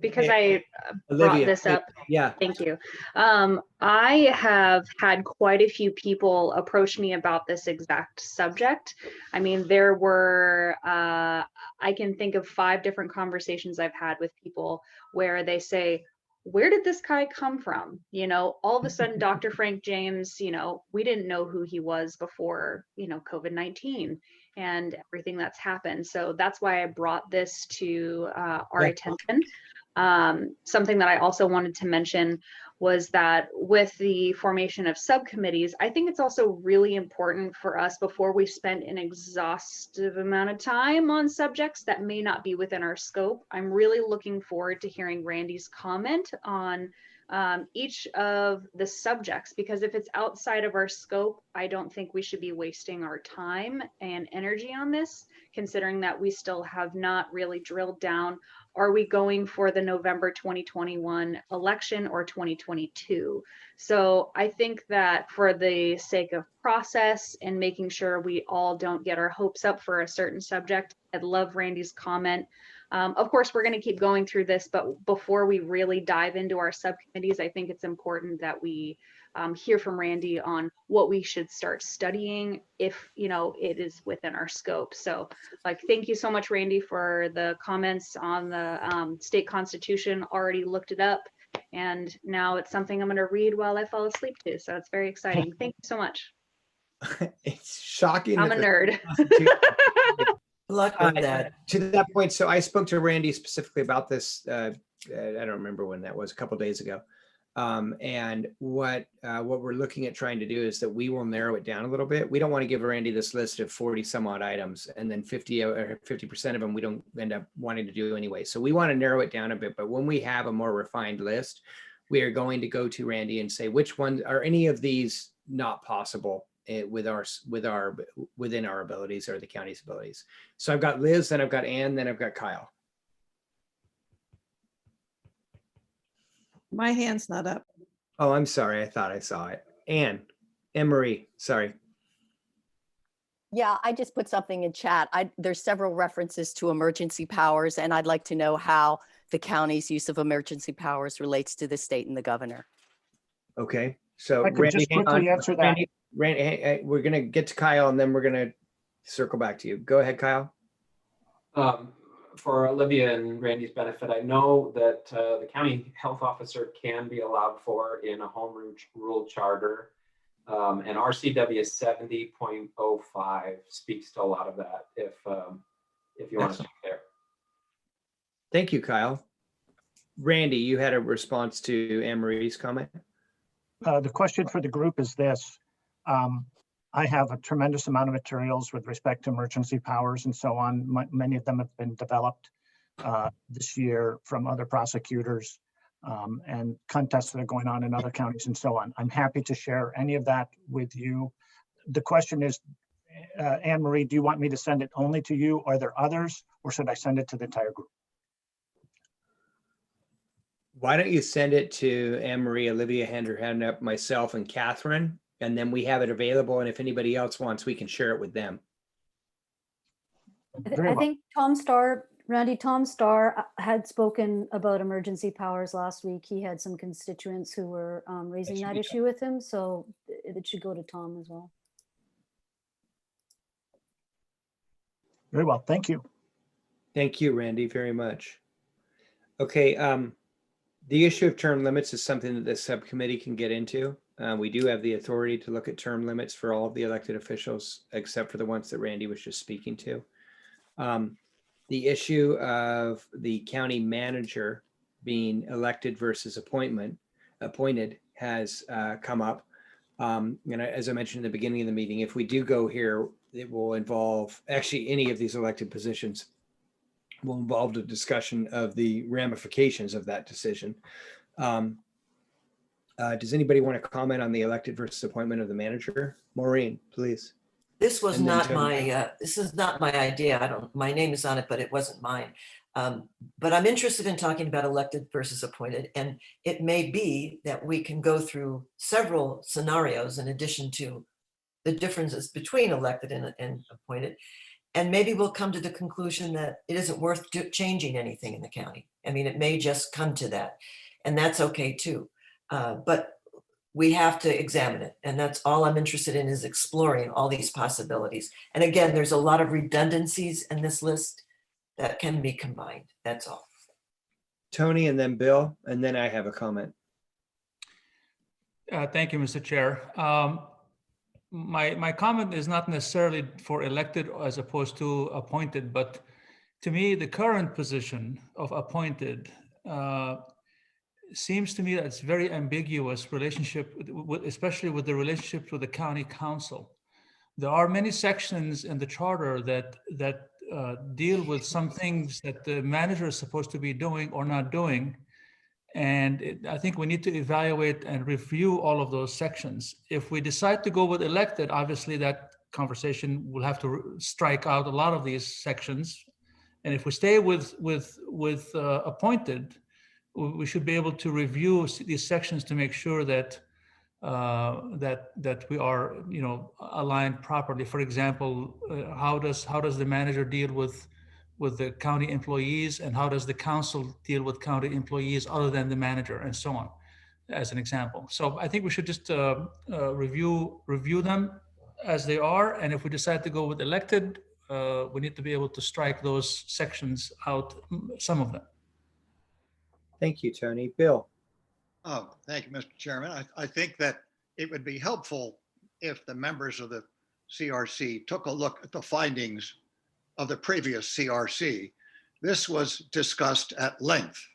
Because I brought this up. Yeah. Thank you. I have had quite a few people approach me about this exact subject. I mean, there were, I can think of 5 different conversations I've had with people where they say, where did this guy come from? You know, all of a sudden, Dr. Frank James, you know, we didn't know who he was before, you know, COVID-19 and everything that's happened. So that's why I brought this to our attention. Something that I also wanted to mention was that with the formation of subcommittees, I think it's also really important for us, before we spend an exhaustive amount of time on subjects that may not be within our scope. I'm really looking forward to hearing Randy's comment on each of the subjects, because if it's outside of our scope, I don't think we should be wasting our time and energy on this, considering that we still have not really drilled down. Are we going for the November 2021 election or 2022? So I think that for the sake of process and making sure we all don't get our hopes up for a certain subject, I'd love Randy's comment. Of course, we're going to keep going through this, but before we really dive into our subcommittees, I think it's important that we hear from Randy on what we should start studying if, you know, it is within our scope. So, like, thank you so much, Randy, for the comments on the state constitution. Already looked it up, and now it's something I'm going to read while I fall asleep to. So it's very exciting. Thank you so much. It's shocking. I'm a nerd. Luck with that. To that point, so I spoke to Randy specifically about this. I don't remember when that was, a couple of days ago. And what we're looking at trying to do is that we will narrow it down a little bit. We don't want to give Randy this list of 40 some odd items, and then 50% of them we don't end up wanting to do anyway. So we want to narrow it down a bit. But when we have a more refined list, we are going to go to Randy and say, which ones are any of these not possible within our abilities or the county's abilities. So I've got Liz, then I've got Ann, then I've got Kyle. My hand's not up. Oh, I'm sorry. I thought I saw it. Ann Marie, sorry. Yeah, I just put something in chat. There's several references to emergency powers, and I'd like to know how the county's use of emergency powers relates to the state and the governor. Okay, so I could just quickly answer that. Randy, we're going to get to Kyle, and then we're going to circle back to you. Go ahead, Kyle. For Olivia and Randy's benefit, I know that the county health officer can be allowed for in a home rule charter. And RCW 70.05 speaks to a lot of that if you want to speak there. Thank you, Kyle. Randy, you had a response to Anne Marie's comment? The question for the group is this. I have a tremendous amount of materials with respect to emergency powers and so on. Many of them have been developed this year from other prosecutors and contests that are going on in other counties and so on. I'm happy to share any of that with you. The question is, Anne Marie, do you want me to send it only to you? Are there others, or should I send it to the entire group? Why don't you send it to Anne Marie, Olivia, hand her hand up, myself, and Catherine, and then we have it available. And if anybody else wants, we can share it with them. Very I well. think Tom Starr, Randy, Tom Starr had spoken about emergency powers last week. He had some constituents who were raising that issue with him, so it should go to Tom as well. Very well, thank you. Thank you, Randy, very much. Okay, the issue of term limits is something that the subcommittee can get into. We do have the authority to look at term limits for all of the elected officials, except for the ones that Randy was just speaking to. The issue of the county manager being elected versus appointed has come up. And as I mentioned in the beginning of the meeting, if we do go here, it will involve, actually any of these elected positions will involve a discussion of the ramifications of that decision. Does anybody want to comment on the elected versus appointment of the manager? Maureen, please. This was And then not Tony. this is not my idea. My name is on it, but it wasn't mine. But I'm interested in talking about elected versus appointed. And it may be that we can go through several scenarios in addition to the differences between elected and appointed. And maybe we'll come to the conclusion that it isn't worth changing anything in the county. I mean, it may just come to that, and that's okay too. But we have to examine it. And that's all I'm interested in, is exploring all these possibilities. And again, there's a lot of redundancies in this list that can be combined. That's all. Tony, and then Bill, and then I have a comment. Thank you, Mr. Chair. My comment is not necessarily for elected as opposed to appointed, but to me, the current position of appointed seems to me that it's very ambiguous relationship, especially with the relationship with the county council. There are many sections in the charter that deal with some things that the manager is supposed to be doing or not doing. And I think we need to evaluate and review all of those sections. If we decide to go with elected, obviously that conversation will have to strike out a lot of these sections. And if we stay with appointed, we should be able to review these sections to make sure that that we are, aligned properly. For example, how does the manager deal with the county employees, and how does the council deal with county employees other than the manager, and so on, as an example. So I think we should just review them as they are, and if we decide to go with elected, we need to be able to strike those sections out, some of them. Thank you, Tony. Bill. Oh, thank you, Mr. Chairman. I think that it would be helpful if the members of the CRC took a look at the findings of the previous CRC. This was discussed at length,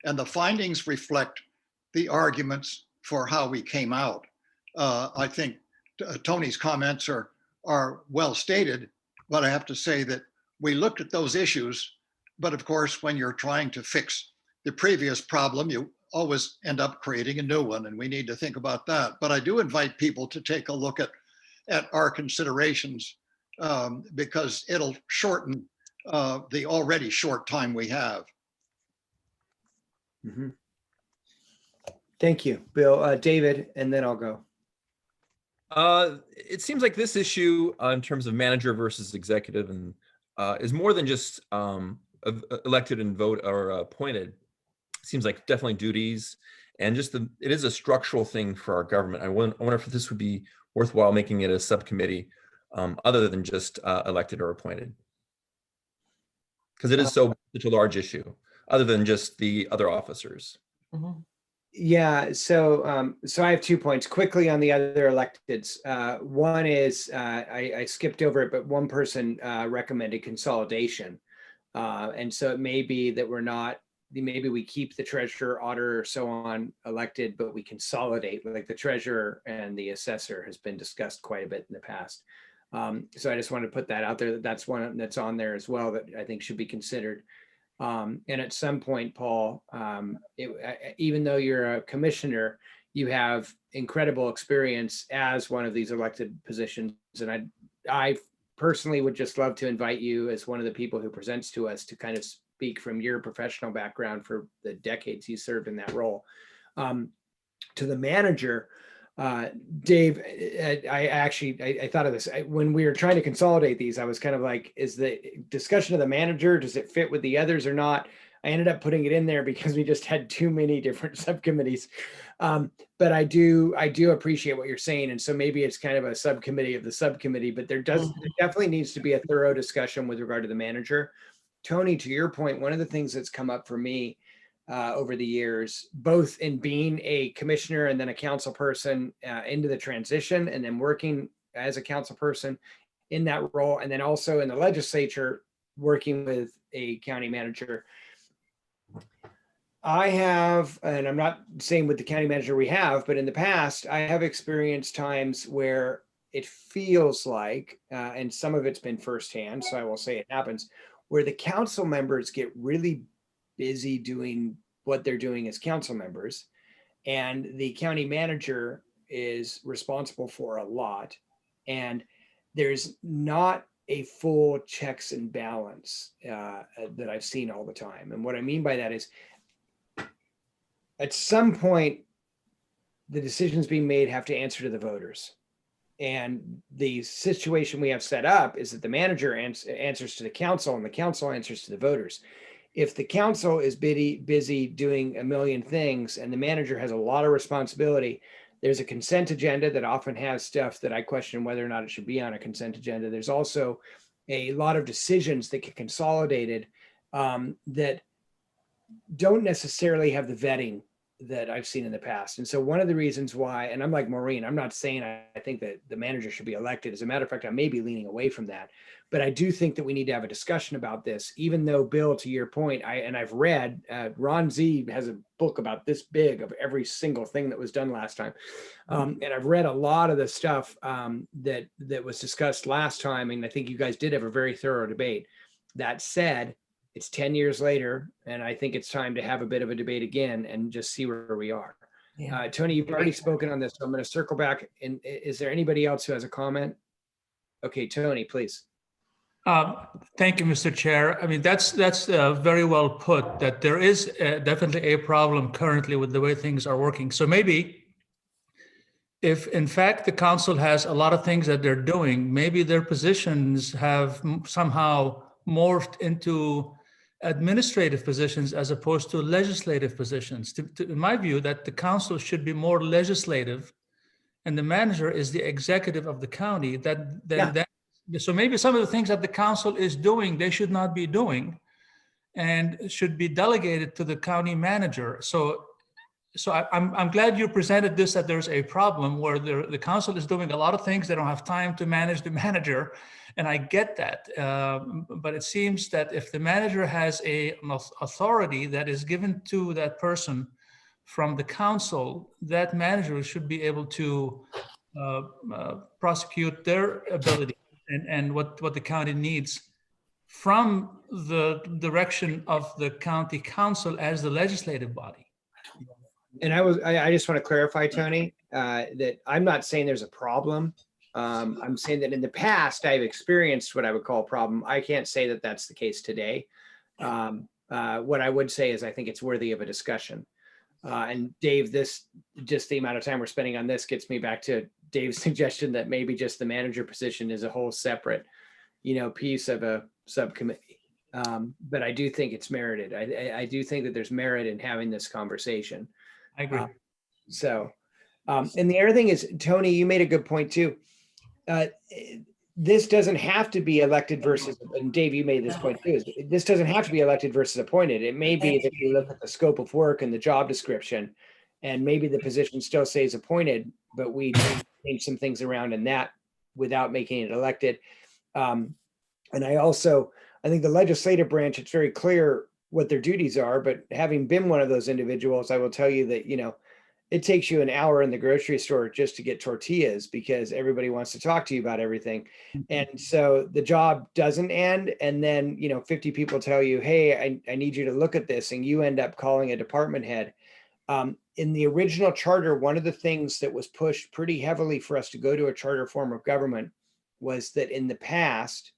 and the findings reflect the arguments for how we came out. I think Tony's comments are well stated, but I have to say that we looked at those issues, but of course, when you're trying to fix the previous problem, you always end up creating a new one, and we need to think about that. But I do invite people to take a look at our considerations, because it'll shorten the already short time we have. Mm-hmm. Thank you, Bill. David, and then I'll go. It seems like this issue in terms of manager versus executive and is more than just elected and vote or appointed. It seems like definitely duties, and just it is a structural thing for our government. I wonder if this would be worthwhile making it a subcommittee other than just elected or appointed, because it is such a large issue other than just the other officers. Mm-hmm. Yeah, so I have 2 points quickly on the other electeds. One is I skipped over it, but one person recommended consolidation. And so it may be that maybe we keep the treasurer, auditor, so on elected, but we consolidate, like the treasurer and the assessor has been discussed quite a bit in the past. So I just wanted to put that out there, that's one that's on there as well that I think should be considered. And at some point, Paul, even though you're a commissioner, you have incredible experience as one of these elected positions. And I personally would just love to invite you as one of the people who presents to us to kind of speak from your professional background for the decades you served in that role. To the manager, Dave, I thought of this when we were trying to consolidate these. I was kind of like, is the discussion of the manager, does it fit with the others or not? I ended up putting it in there because we just had too many different subcommittees. But I do appreciate what you're saying. And so maybe it's kind of a subcommittee of the subcommittee, but there definitely needs to be a thorough discussion with regard to the manager. Tony, to your point, one of the things that's come up for me over the years, both in being a commissioner and then a council person into the transition, and then working as a council person in that role, and then also in the legislature working with a county manager. I have, and I'm not saying with the county manager we have, but in the past, I have experienced times where it feels like, and some of it's been firsthand, so I will say it happens, where the council members get really busy doing what they're doing as council members, and the county manager is responsible for a lot, and there's not a full checks and balance that I've seen all the time. And what I mean by that is, at some point, the decisions being made have to answer to the voters. And the situation we have set up is that the manager answers to the council and the council answers to the voters. If the council is busy doing a million things and the manager has a lot of responsibility, there's a consent agenda that often has stuff that I question whether or not it should be on a consent agenda. There's also a lot of decisions that get consolidated that don't necessarily have the vetting that I've seen in the past. And so one of the reasons why, and I'm like Maureen, I'm not saying I think that the manager should be elected. As a matter of fact, I may be leaning away from that, but I do think that we need to have a discussion about this, even though, Bill, to your point, I've read, Ron Z has a book about this big of every single thing that was done last time. And I've read a lot of the stuff that was discussed last time. And I think you guys did have a very thorough debate. That said, it's 10 years later, and I think it's time to have a bit of a debate again and just see where we are. Yeah. Tony, you've already spoken on this, so I'm going to circle back. And is there anybody else who has a comment? Okay, Tony, please. Thank you, Mr. Chair. I mean, that's very well put, that there is definitely a problem currently with the way things are working. So maybe if in fact the council has a lot of things that they're doing, maybe their positions have somehow morphed into administrative positions as opposed to legislative positions. In my view, that the council should be more legislative and the manager is the executive of the county. So maybe some of the things that the council is doing, they should not be doing and should be delegated to the county manager. So I'm glad you presented this, that there's a problem where the council is doing a lot of things. They don't have time to manage the manager. And I get that. But it seems that if the manager has an authority that is given to that person from the council, that manager should be able to prosecute their ability and what the county needs from the direction of the county council as the legislative body. And I just want to clarify, Tony, that I'm not saying there's a problem. I'm saying that in the past, I've experienced what I would call a problem. I can't say that that's the case today. What I would say is I think it's worthy of a discussion. And Dave, just the amount of time we're spending on this gets me back to Dave's suggestion that maybe just the manager position is a whole separate, piece of a subcommittee. But I do think it's merited. I do think that there's merit in having this conversation. I agree. And the other thing is, Tony, you made a good point too. This doesn't have to be elected versus, and Dave, you made this point too, this doesn't have to be elected versus appointed. It may be that you look at the scope of work and the job description And maybe the position still stays appointed, but we change some things around in that without making it elected. And I think the legislative branch, it's very clear what their duties are, but having been one of those individuals, I will tell you that, it takes you an hour in the grocery store just to get tortillas because everybody wants to talk to you about everything. And so the job doesn't end. And then, 50 people tell you, hey, I need you to look at this. And you end up calling a department head. In the original charter, one of the things that was pushed pretty heavily for us to go to a charter form of government was that in the past,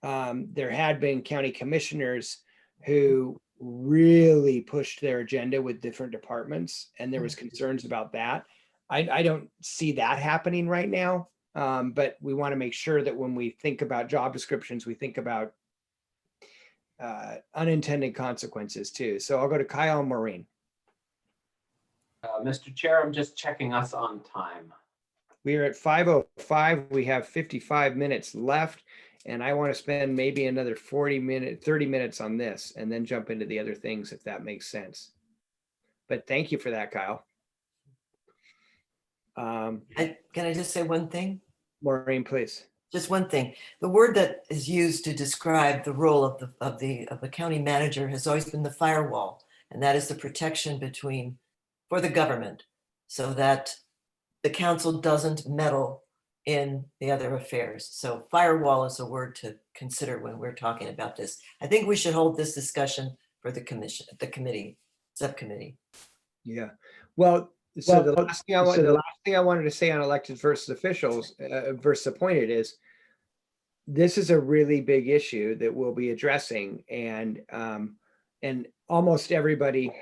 there had been county commissioners who really pushed their agenda with different departments, and there was concerns about that. I don't see that happening right now, but we want to make sure that when we think about job descriptions, we think about unintended consequences too. So I'll go to Kyle and Maureen. Mr. Chair, I'm just checking us on time. We are at 5:05. We have 55 minutes left. And I want to spend maybe another 30 minutes on this and then jump into the other things if that makes sense. But thank you for that, Kyle. Can I just say one thing? Maureen, please. Just one thing. The word that is used to describe the role of the county manager has always been the firewall, and that is the protection for the government, so that the council doesn't meddle in the other affairs. So firewall is a word to consider when we're talking about this. I think we should hold this discussion for the subcommittee. Yeah. Well, so the last thing I wanted to say on elected versus officials versus appointed is this is a really big issue that we'll be addressing, and almost everybody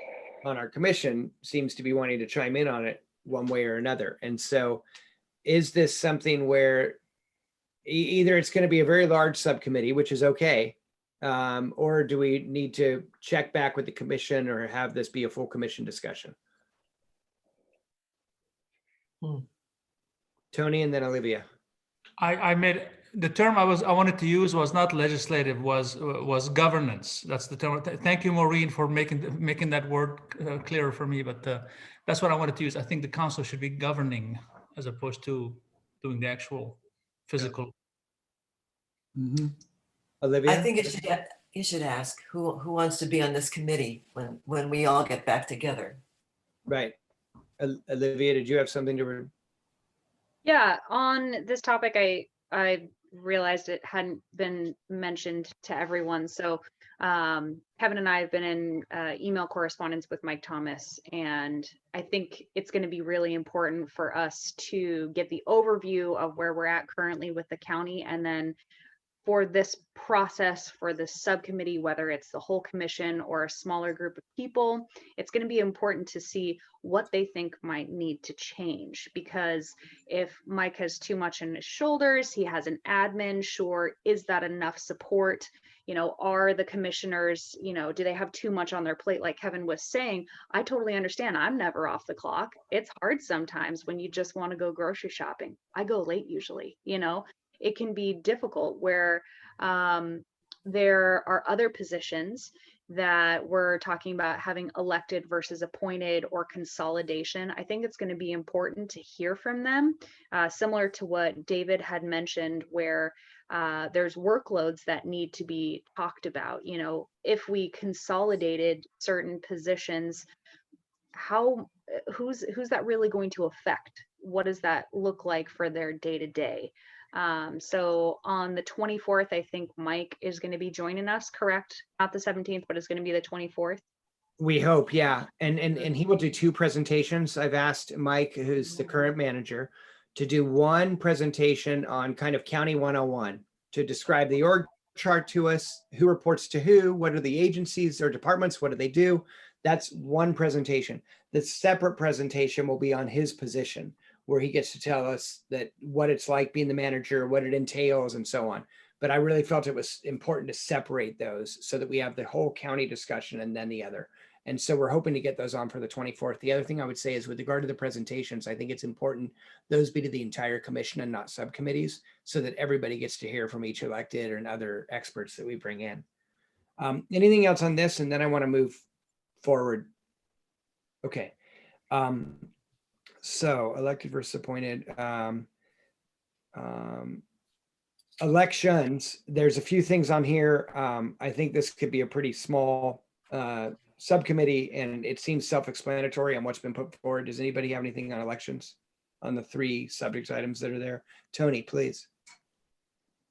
on our commission seems to be wanting to chime in on it one way or another. And so is this something where either it's going to be a very large subcommittee, which is okay, or do we need to check back with the commission or have this be a full commission discussion? Tony and then Olivia. I made the term I wanted to use was not legislative, was governance. That's the term. Thank you, Maureen, for making that word clearer for me. But that's what I wanted to use. I think the council should be governing as opposed to doing the actual physical. Mm-hmm. Olivia, I think you should ask who wants to be on this committee when we all get back together. Right. Olivia, did you have something to? Yeah, on this topic, I realized it hadn't been mentioned to everyone. So Kevin and I have been in email correspondence with Mike Thomas, and I think it's going to be really important for us to get the overview of where we're at currently with the county, and then for this process, for this subcommittee, whether it's the whole commission or a smaller group of people, it's going to be important to see what they think might need to change. Because if Mike has too much on his shoulders, he has an admin, sure, is that enough support? Are the commissioners, do they have too much on their plate? Like Kevin was saying, I totally understand. I'm never off the clock. It's hard sometimes when you just want to go grocery shopping. I go late usually, It can be difficult where there are other positions that we're talking about having elected versus appointed or consolidation. I think it's going to be important to hear from them, similar to what David had mentioned, where there's workloads that need to be talked about. If we consolidated certain positions, who's that really going to affect? What does that look like for their day-to-day? So on the 24th, I think Mike is going to be joining us, correct? Not the 17th, but it's going to be the 24th. We hope, yeah. And he will do 2 presentations. I've asked Mike, who's the current manager, to do one presentation on kind of County 101 to describe the org chart to us, who reports to who, what are the agencies or departments, what do they do? That's one presentation. The separate presentation will be on his position, where he gets to tell us that what it's like being the manager, what it entails, and so on. But I really felt it was important to separate those so that we have the whole county discussion and then the other. And so we're hoping to get those on for the 24th. The other thing I would say is with regard to the presentations, I think it's important those be to the entire commission and not subcommittees, so that everybody gets to hear from each elected and other experts that we bring in. Anything else on this? And then I want to move forward. Okay. So elected versus appointed. Elections, there's a few things on here. I think this could be a pretty small subcommittee, and it seems self-explanatory on what's been put forward. Does anybody have anything on elections on the 3 subject items that are there? Tony, please.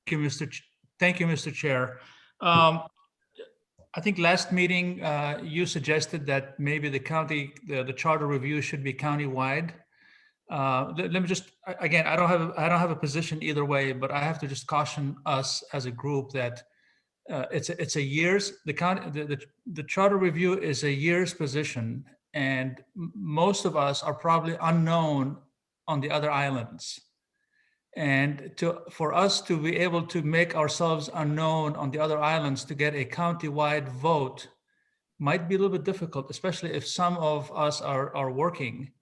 Thank you, Mr. Chair. I think last meeting you suggested that maybe the county, the charter review should be countywide. Let me just, again, I don't have a position either way, but I have to just caution us as a group that it's a year's, the charter review is a year's position, and most of us are probably unknown on the other islands. And for us to be able to make ourselves unknown on the other islands to get a countywide vote might be a little bit difficult, especially if some of us are working.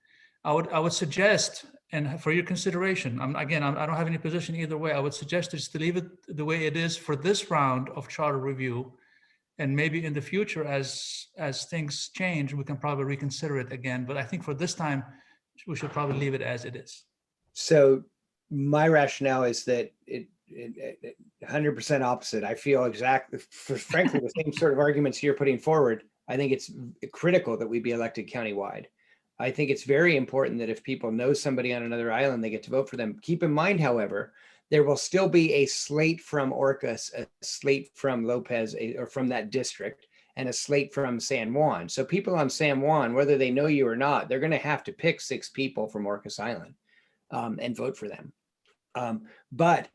I would suggest, and for your consideration, I don't have any position either way. I would suggest just to leave it the way it is for this round of charter review, and maybe in the future, as things change, we can probably reconsider it again. But I think for this time, we should probably leave it as it is. So my rationale is that it 100% opposite. I feel exactly, frankly, the same sort of arguments you're putting forward. I think it's critical that we be elected countywide. I think it's very important that if people know somebody on another island, they get to vote for them. Keep in mind, however, there will still be a slate from Orcas, a slate from Lopez, or from that district, and a slate from San Juan. So people on San Juan, whether they know you or not, they're going to have to pick 6 people from Orcas Island and vote for them. But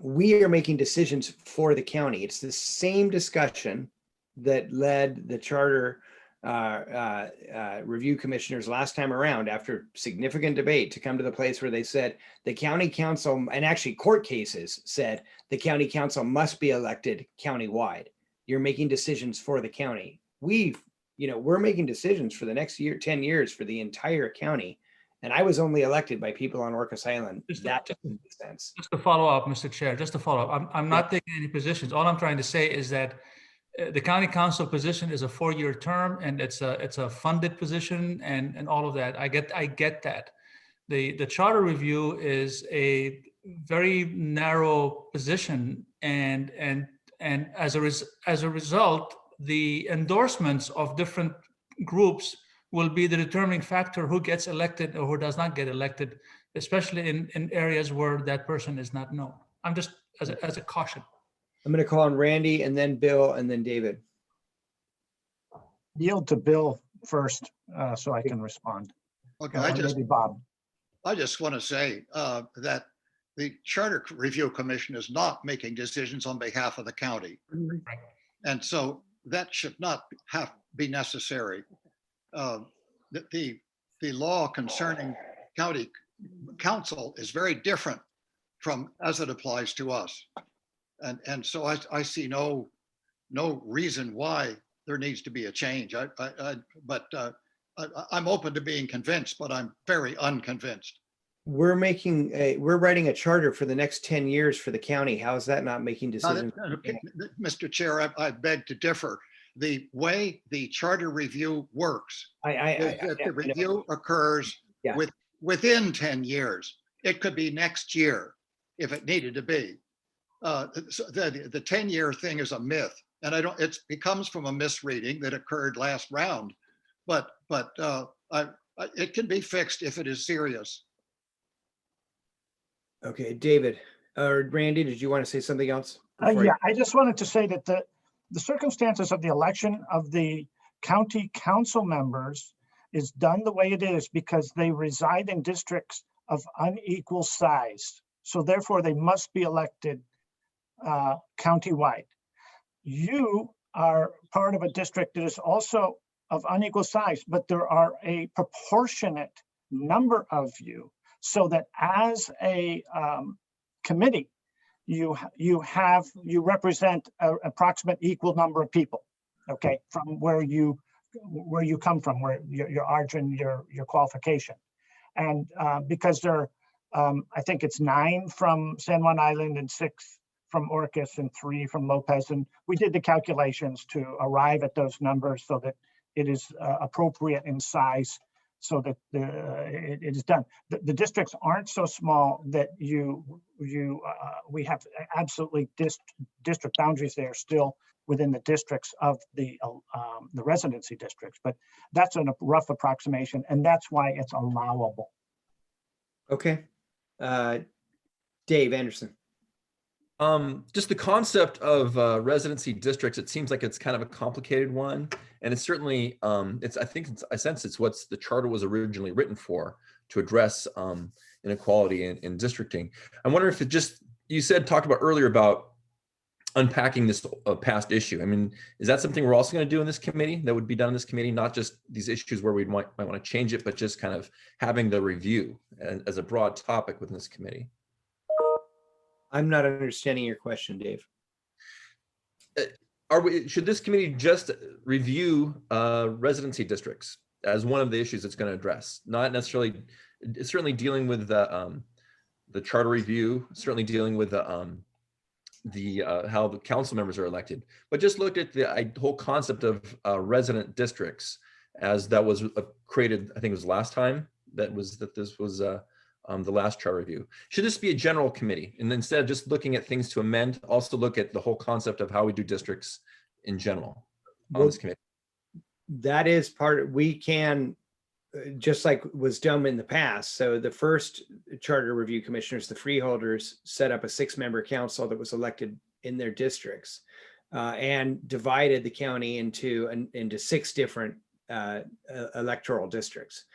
we are making decisions for the county. It's the same discussion that led the charter review commissioners last time around, after significant debate, to come to the place where they said the county council, and actually court cases said the county council must be elected countywide. You're making decisions for the county. We're making decisions for the next 10 years for the entire county. And I was only elected by people on Orcas Island. That doesn't make sense. Just to follow up, Mr. Chair, just to follow up, I'm not taking any positions. All I'm trying to say is that the county council position is a 4-year term, and it's a funded position, and all of that. I get that. The charter review is a very narrow position, and as a result, the endorsements of different groups will be the determining factor who gets elected or who does not get elected, especially in areas where that person is not known. I'm just as a caution. I'm going to call on Randy, and then Bill, and then David. Yield to Bill first, so I can respond. Okay, maybe Bob. I just want to say that the Charter Review Commission is not making decisions on behalf of the county. Right. And so that should not be necessary. The law concerning county council is very different from as it applies to us. And so I see no reason why there needs to be a change. I'm open to being convinced, but I'm very unconvinced. We're writing a charter for the next 10 years for the county. How is that not making decisions? Mr. Chair, I beg to differ. The way the charter review works, the review occurs within 10 years. It could be next year if it needed to be. The 10-year thing is a myth, and it comes from a misreading that occurred last round, but it can be fixed if it is serious. Okay, David or Randy, did you want to say something else? Yeah, I just wanted to say that the circumstances of the election of the county council members is done the way it is because they reside in districts of unequal size. So therefore they must be elected countywide. You are part of a district that is also of unequal size, but there are a proportionate number of you, so that as a committee, you represent an approximate equal number of people, okay, from where you come from, where your origin, your qualification. And because there I think it's 9 from San Juan Island and 6 from Orcas and 3 from Lopez. And we did the calculations to arrive at those numbers so that it is appropriate in size so that it is done. The districts aren't so small that we have absolutely district boundaries there still within the districts of the residency districts, but that's a rough approximation, and that's why it's allowable. Okay. Dave Anderson. Just the concept of residency districts, it seems like it's kind of a complicated one. And it's certainly, I sense it's what the charter was originally written for, to address inequality in districting. I wonder if you talked about earlier about unpacking this past issue. I mean, is that something we're also going to do in this committee, that would be done in this committee, not just these issues where we might want to change it, but just kind of having the review as a broad topic within this committee? I'm not understanding your question, Dave. Should this committee just review residency districts as one of the issues it's going to address? Not necessarily, certainly dealing with the charter review, certainly dealing with how the council members are elected, but just look at the whole concept of resident districts, as that was created, I think it was last time, this was the last charter review. Should this be a general committee? And instead of just looking at things to amend, also look at the whole concept of how we do districts in general on this committee? That is we can, just like was done in the past. So the first charter review commissioners, the freeholders, set up a 6-member council that was elected in their districts and divided the county into 6 different electoral districts.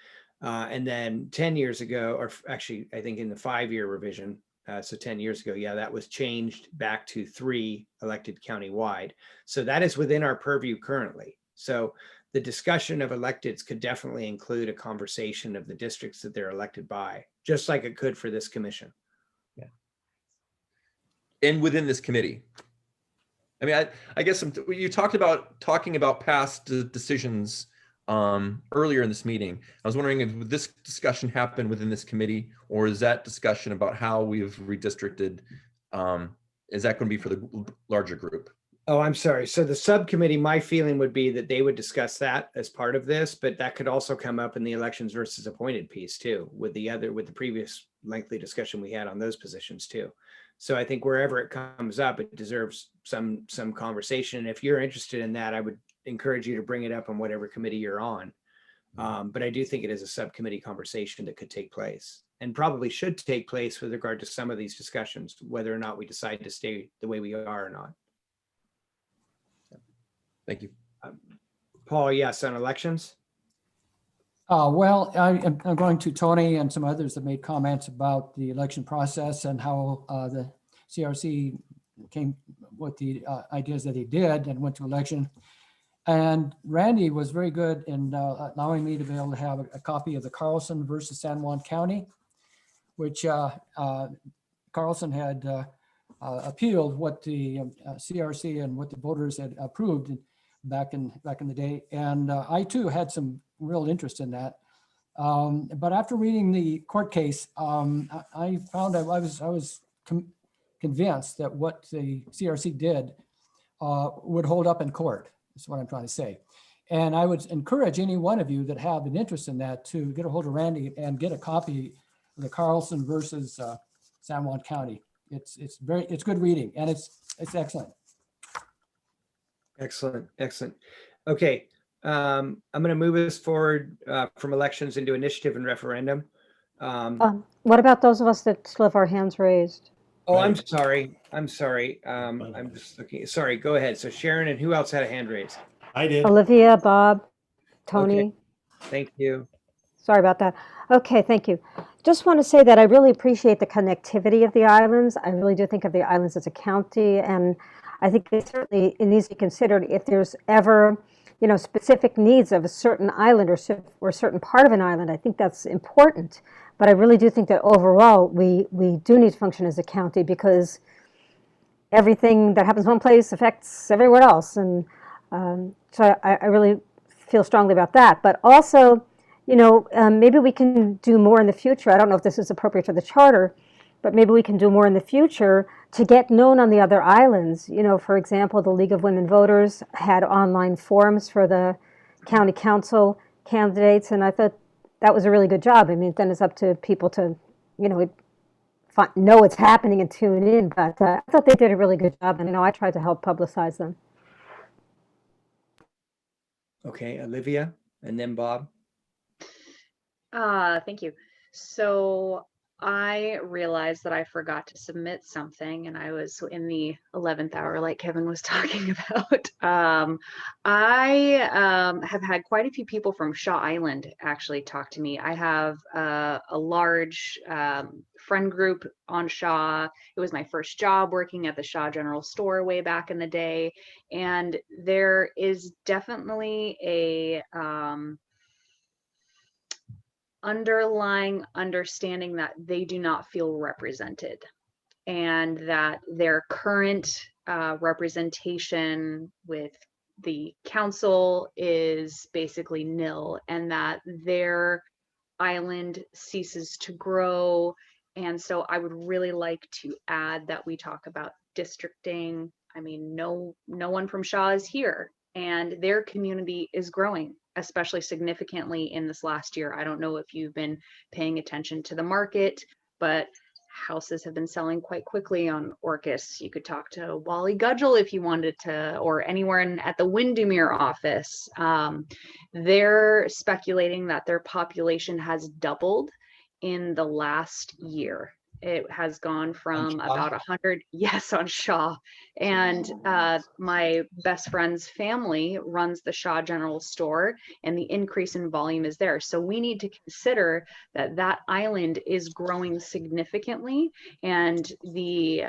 And then 10 years ago, or actually, I think in the 5-year revision, so 10 years ago, that was changed back to 3 elected countywide. So that is within our purview currently. So the discussion of electeds could definitely include a conversation of the districts that they're elected by, just like it could for this commission. Yeah. And within this committee. I mean, I guess you talking about past decisions earlier in this meeting. I was wondering if this discussion happened within this committee, or is that discussion about how we've redistricted, is that going to be for the larger group? Oh, I'm sorry. So the subcommittee, my feeling would be that they would discuss that as part of this, but that could also come up in the elections versus appointed piece too, with the previous lengthy discussion we had on those positions too. So I think wherever it comes up, it deserves some conversation. And if you're interested in that, I would encourage you to bring it up on whatever committee you're on. But I do think it is a subcommittee conversation that could take place, and probably should take place with regard to some of these discussions, whether or not we decide to stay the way we are or not. Thank you. Paul, yes, on elections? Well, I'm going to Tony and some others that made comments about the election process and how the CRC came with the ideas that he did and went to election. And Randy was very good in allowing me to be able to have a copy of the Carlson versus San Juan County, which Carlson had appealed what the CRC and what the voters had approved back in the day. And I too had some real interest in that. But after reading the court case, I found I was convinced that what the CRC did would hold up in court. That's what I'm trying to say. And I would encourage any one of you that have an interest in that to get a hold of Randy and get a copy of the Carlson versus San Juan County. It's good reading, and it's excellent. Excellent. Okay. I'm going to move us forward from elections into initiative and referendum. What about those of us that still have our hands raised? Oh, I'm sorry. I'm just looking. Sorry, go ahead. So Sharon, and who else had a hand raised? I did. Olivia, Bob, Tony. Okay. Thank you. Sorry about that. Okay, thank you. Just want to say that I really appreciate the connectivity of the islands. I really do think of the islands as a county, and I think it needs to be considered if there's ever, specific needs of a certain island or a certain part of an island. I think that's important. But I really do think that overall, we do need to function as a county, because everything that happens one place affects everywhere else. And so I really feel strongly about that. But also, maybe we can do more in the future. I don't know if this is appropriate for the charter, but maybe we can do more in the future to get known on the other islands. For example, the League of Women Voters had online forums for the county council candidates, and I thought that was a really good job. I mean, then it's up to people to, know what's happening and tune in. But I thought they did a really good job, and I tried to help publicize them. Okay, Olivia, and then Bob. Thank you. So I realized that I forgot to submit something, and I was in the 11th hour, like Kevin was talking about. I have had quite a few people from Shaw Island actually talk to me. I have a large friend group on Shaw. It was my first job working at the Shaw General Store way back in the day, and there is definitely a underlying understanding that they do not feel represented, and that their current representation with the council is basically nil, and that their island ceases to grow. And so I would really like to add that we talk about districting. I mean, no one from Shaw is here, and their community is growing, especially significantly in this last year. I don't know if you've been paying attention to the market, but houses have been selling quite quickly on Orcas. You could talk to Wally Gudgel if you wanted to, or anywhere at the Windermere office. They're speculating that their population has doubled in the last year. It has gone from about 100, yes, on Shaw. And my best friend's family runs the Shaw General Store, and the increase in volume is there. So we need to consider that that island is growing significantly, and the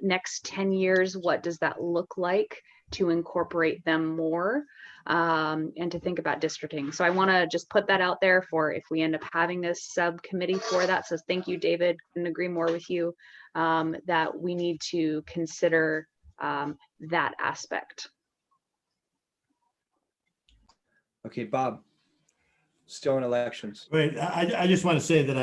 next 10 years, what does that look like to incorporate them more, and to think about districting. So I want to just put that out there for if we end up having a subcommittee for that. So thank you, David. Couldn't agree more with you, that we need to consider that aspect. Okay, Bob, still in elections. Wait, I just want to say that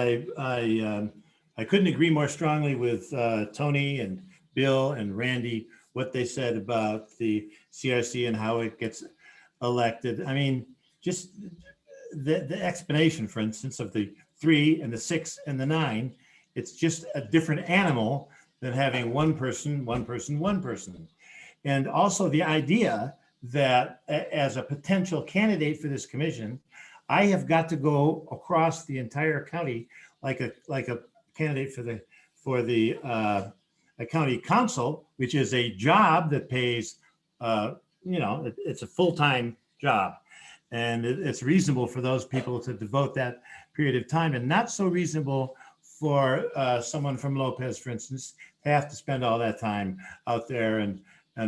I couldn't agree more strongly with Tony and Bill and Randy, what they said about the CRC and how it gets elected. I mean, just the explanation, for instance, of the 3 and the 6 and the 9, it's just a different animal than having one person. And also the idea that as a potential candidate for this commission, I have got to go across the entire county like a candidate for the county council, which is a job that pays, it's a full-time job. And it's reasonable for those people to devote that period of time, and not so reasonable for someone from Lopez, for instance, to have to spend all that time out there and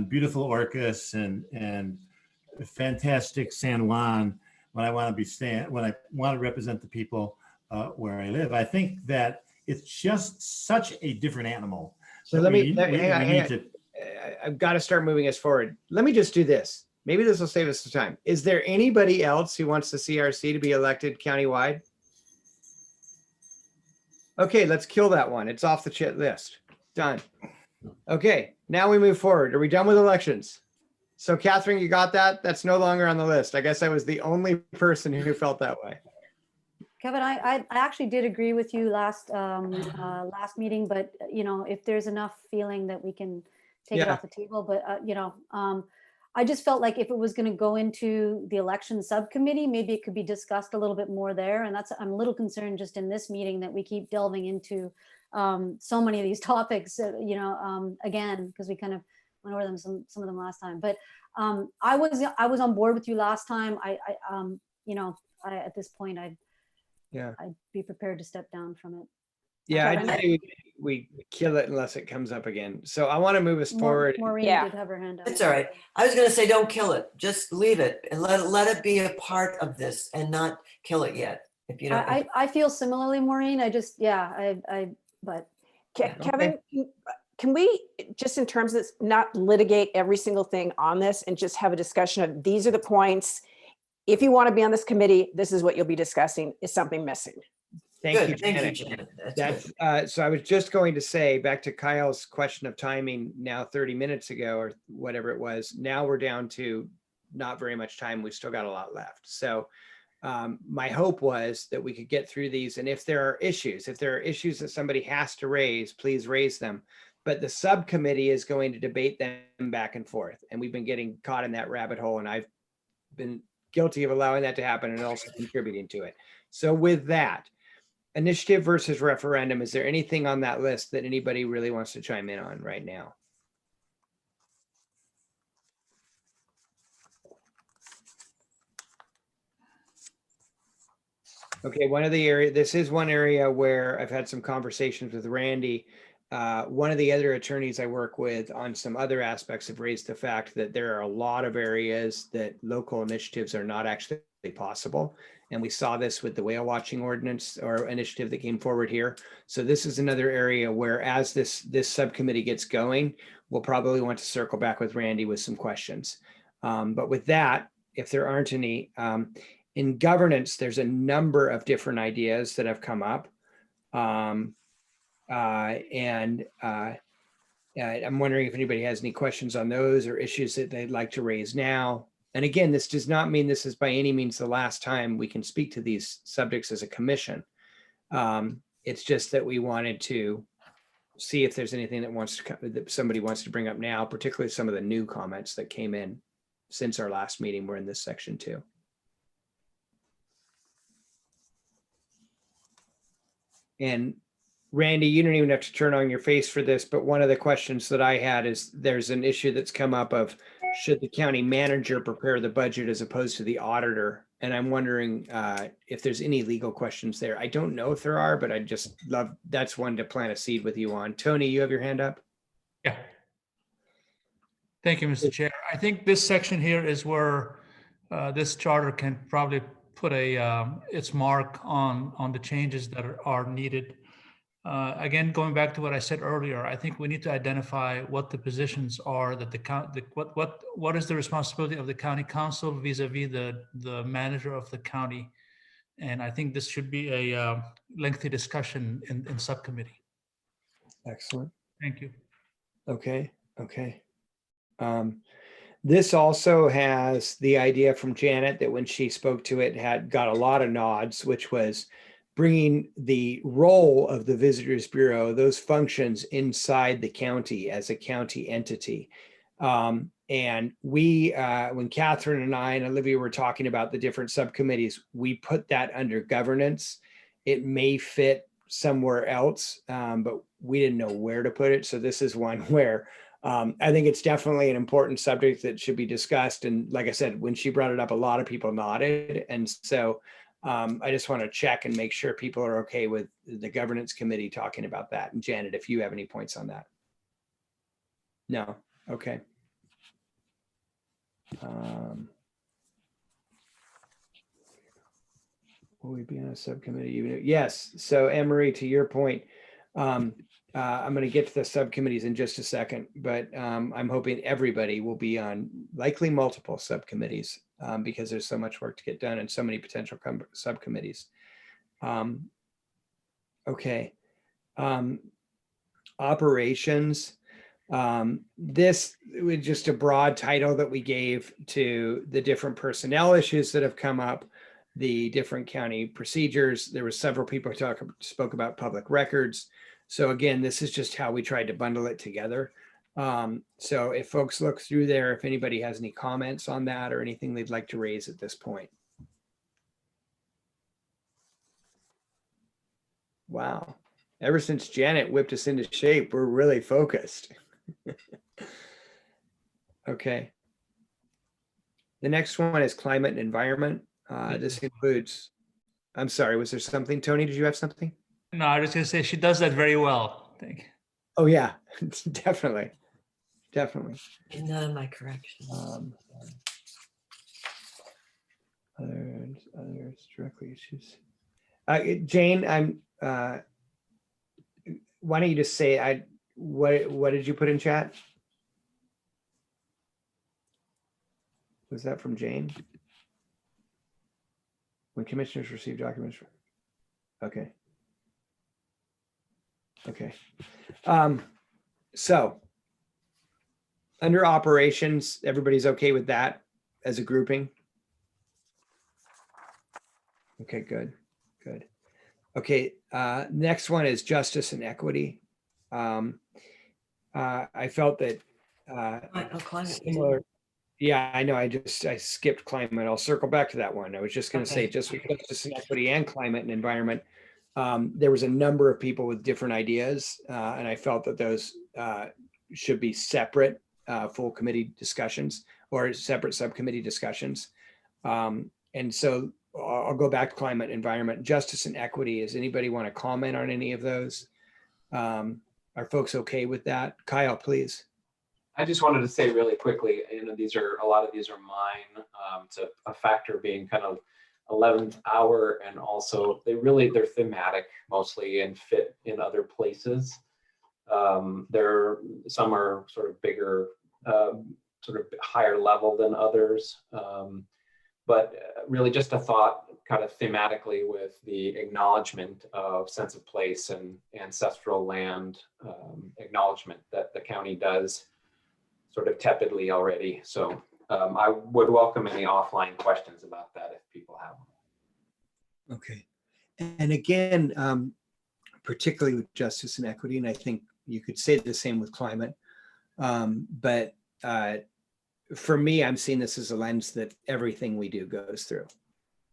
beautiful Orcas and fantastic San Juan when I want to represent the people where I live. I think that it's just such a different animal. So I've got to start moving us forward. Let me just do this. Maybe this will save us some time. Is there anybody else who wants the CRC to be elected countywide? Okay, let's kill that one. It's off the list. Done. Okay, now we move forward. Are we done with elections? So Catherine, you got that? That's no longer on the list. I guess I was the only person who felt that way. Kevin, I actually did agree with you last meeting, but if there's enough feeling that we can take it off the table, but I just felt like if it was going to go into the election subcommittee, maybe it could be discussed a little bit more there. And I'm a little concerned just in this meeting that we keep delving into so many of these topics, again, because we kind of went over them, some of them last time. But I was on board with you last time. At this point, I'd be prepared to step down from it. Yeah, I just say we kill it unless it comes up again. So I want to move us forward. Maureen did have her hand up. It's all right. I was going to say, don't kill it. Just leave it and let it be a part of this and not kill it yet. If you don't. I feel similarly, Maureen. But Kevin, can we just in terms of not litigate every single thing on this and just have a discussion of these are the points. If you want to be on this committee, this is what you'll be discussing. Is something missing? Thank you, Janet. So I was just going to say, back to Kyle's question of timing now 30 minutes ago or whatever it was, now we're down to not very much time. We've still got a lot left. So my hope was that we could get through these. And if there are issues that somebody has to raise, please raise them. But the subcommittee is going to debate them back and forth. And we've been getting caught in that rabbit hole. And I've been guilty of allowing that to happen and also contributing to it. So with that, initiative versus referendum, is there anything on that list that anybody really wants to chime in on right now? Okay, this is one area where I've had some conversations with Randy. One of the other attorneys I work with on some other aspects have raised the fact that there are a lot of areas that local initiatives are not actually possible. And we saw this with the whale watching ordinance or initiative that came forward here. So this is another area where, as this subcommittee gets going, we'll probably want to circle back with Randy with some questions. But with that, if there aren't any, in governance, there's a number of different ideas that have come up. I'm wondering if anybody has any questions on those or issues that they'd like to raise now. And again, this does not mean this is by any means the last time we can speak to these subjects as a commission. It's just that we wanted to see if there's anything that somebody wants to bring up now, particularly some of the new comments that came in since our last meeting. We're in this section too. And Randy, you don't even have to turn on your face for this, but one of the questions that I had is there's an issue that's come up of, should the county manager prepare the budget as opposed to the auditor? And I'm wondering if there's any legal questions there. I don't know if there are, but I just love, that's one to plant a seed with you on. Tony, you have your hand up? Yeah. Thank you, Mr. Chair. I think this section here is where this charter can probably put its mark on the changes that are needed. Again, going back to what I said earlier, I think we need to identify what the positions are that what is the responsibility of the county council vis-a-vis the manager of the county. And I think this should be a lengthy discussion in subcommittee. Excellent. Thank you. Okay. This also has the idea from Janet that when she spoke to it had got a lot of nods, which was bringing the role of the Visitors Bureau, those functions inside the county as a county entity. And we, when Catherine and I and Olivia were talking about the different subcommittees, we put that under governance. It may fit somewhere else, but we didn't know where to put it. So this is one where I think it's definitely an important subject that should be discussed. And like I said, when she brought it up, a lot of people nodded. And so I just want to check and make sure people are okay with the governance committee talking about that. And Janet, if you have any points on that. No. Okay. Will we be on a subcommittee? Yes. So Anne-Marie, to your point, I'm going to get to the subcommittees in just a second, but I'm hoping everybody will be on likely multiple subcommittees because there's so much work to get done and so many potential subcommittees. Okay. Operations. This was just a broad title that we gave to the different personnel issues that have come up, the different county procedures. There were several people who spoke about public records. So again, this is just how we tried to bundle it together. So if folks look through there, if anybody has any comments on that or anything they'd like to raise at this point. Wow. Ever since Janet whipped us into shape, we're really focused. Okay. The next one is climate and environment. This includes, I'm sorry, was there something? Tony, did you have something? No, I was going to say she does that very well. Thank you. Oh yeah, definitely. Definitely. None of my corrections. Others directly issues. Jane, I'm why don't you just say what did you put in chat? Was that from Jane? When commissioners receive documents. Okay. Okay. So under operations, everybody's okay with that as a grouping? Okay, good. Okay, next one is justice and equity. I felt that Climate. similar. Yeah, I know. I skipped climate. I'll circle back to that one. I was just going to say, just with justice and equity and climate and environment, there was a number of people with different ideas, and I felt that those should be separate full committee discussions or separate subcommittee discussions. And so I'll go back to climate, environment, justice, and equity. Does anybody want to comment on any of those? Are folks okay with that? Kyle, please. I just wanted to say really quickly, a lot of these are mine. It's a factor being kind of 11th hour, and also they're thematic mostly and fit in other places. Some are sort of bigger, sort of higher level than others. But really just a thought kind of thematically with the acknowledgement of sense of place and ancestral land acknowledgement that the county does sort of tepidly already. So I would welcome any offline questions about that if people have them. Okay. And again, particularly with justice and equity, and I think you could say the same with climate, but for me, I'm seeing this as a lens that everything we do goes through,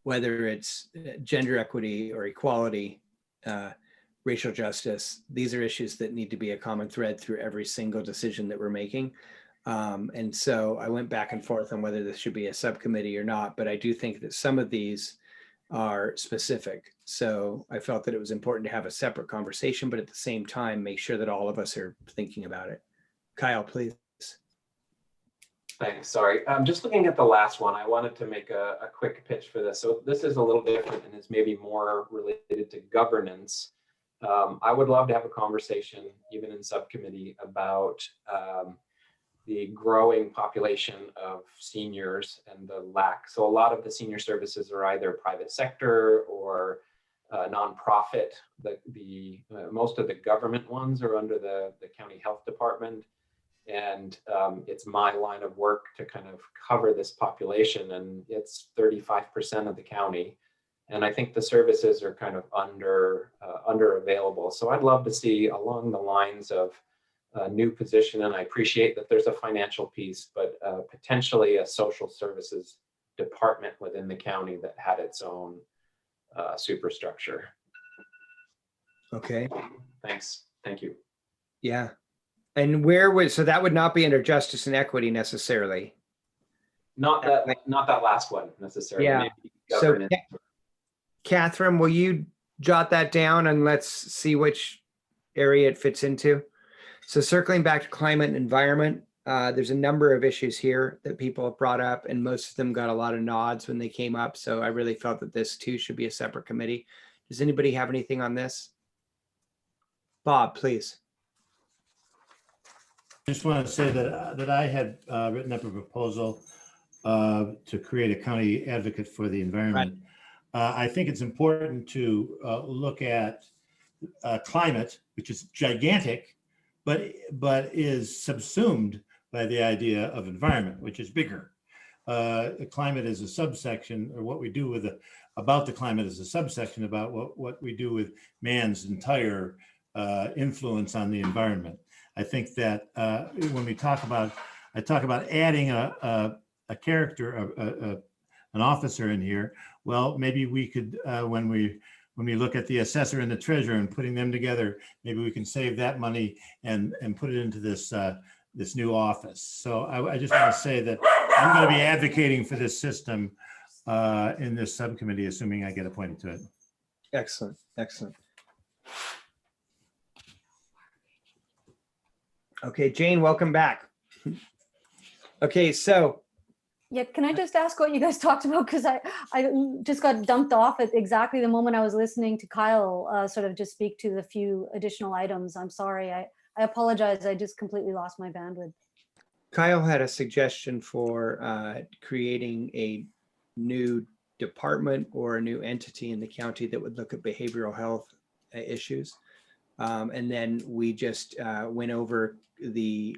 whether it's gender equity or equality, racial justice. These are issues that need to be a common thread through every single decision that we're making. And so I went back and forth on whether this should be a subcommittee or not, but I do think that some of these are specific. So I felt that it was important to have a separate conversation, but at the same time, make sure that all of us are thinking about it. Kyle, please. Thanks, sorry. Just looking at the last one, I wanted to make a quick pitch for this. So this is a little different and is maybe more related to governance. I would love to have a conversation, even in subcommittee, about the growing population of seniors and the lack. So a lot of the senior services are either private sector or nonprofit. Most of the government ones are under the county health department. And it's my line of work to kind of cover this population, and it's 35% of the county. And I think the services are kind of under available. So I'd love to see along the lines of a new position, and I appreciate that there's a financial piece, but potentially a social services department within the county that had its own superstructure. Okay. Thanks. Thank you. Yeah. And so that would not be under justice and equity necessarily. Not that last one necessarily. Yeah. Maybe So governance. Catherine, will you jot that down and let's see which area it fits into? So circling back to climate and environment, there's a number of issues here that people have brought up, and most of them got a lot of nods when they came up. So I really felt that this too should be a separate committee. Does anybody have anything on this? Bob, please. I just want to say that I had written up a proposal to create a county advocate for the environment. Right. I think it's important to look at climate, which is gigantic, but is subsumed by the idea of environment, which is bigger. Climate is a subsection, or what we do about the climate is a subsection about what we do with man's entire influence on the environment. I think that when we talk about, I talk about adding a character, an officer in here. Well, maybe we could, when we look at the assessor and the treasurer and putting them together, maybe we can save that money and put it into this this new office. So I just want to say that I'm going to be advocating for this system in this subcommittee, assuming I get appointed to it. Excellent, excellent. Okay, Jane, welcome back. Okay, so. Yeah, can I just ask what you guys talked about? Because I just got dumped off at exactly the moment I was listening to Kyle sort of just speak to the few additional items. I'm sorry, I apologize. I just completely lost my bandwidth. Kyle had a suggestion for creating a new department or a new entity in the county that would look at behavioral health issues. And then we just went over the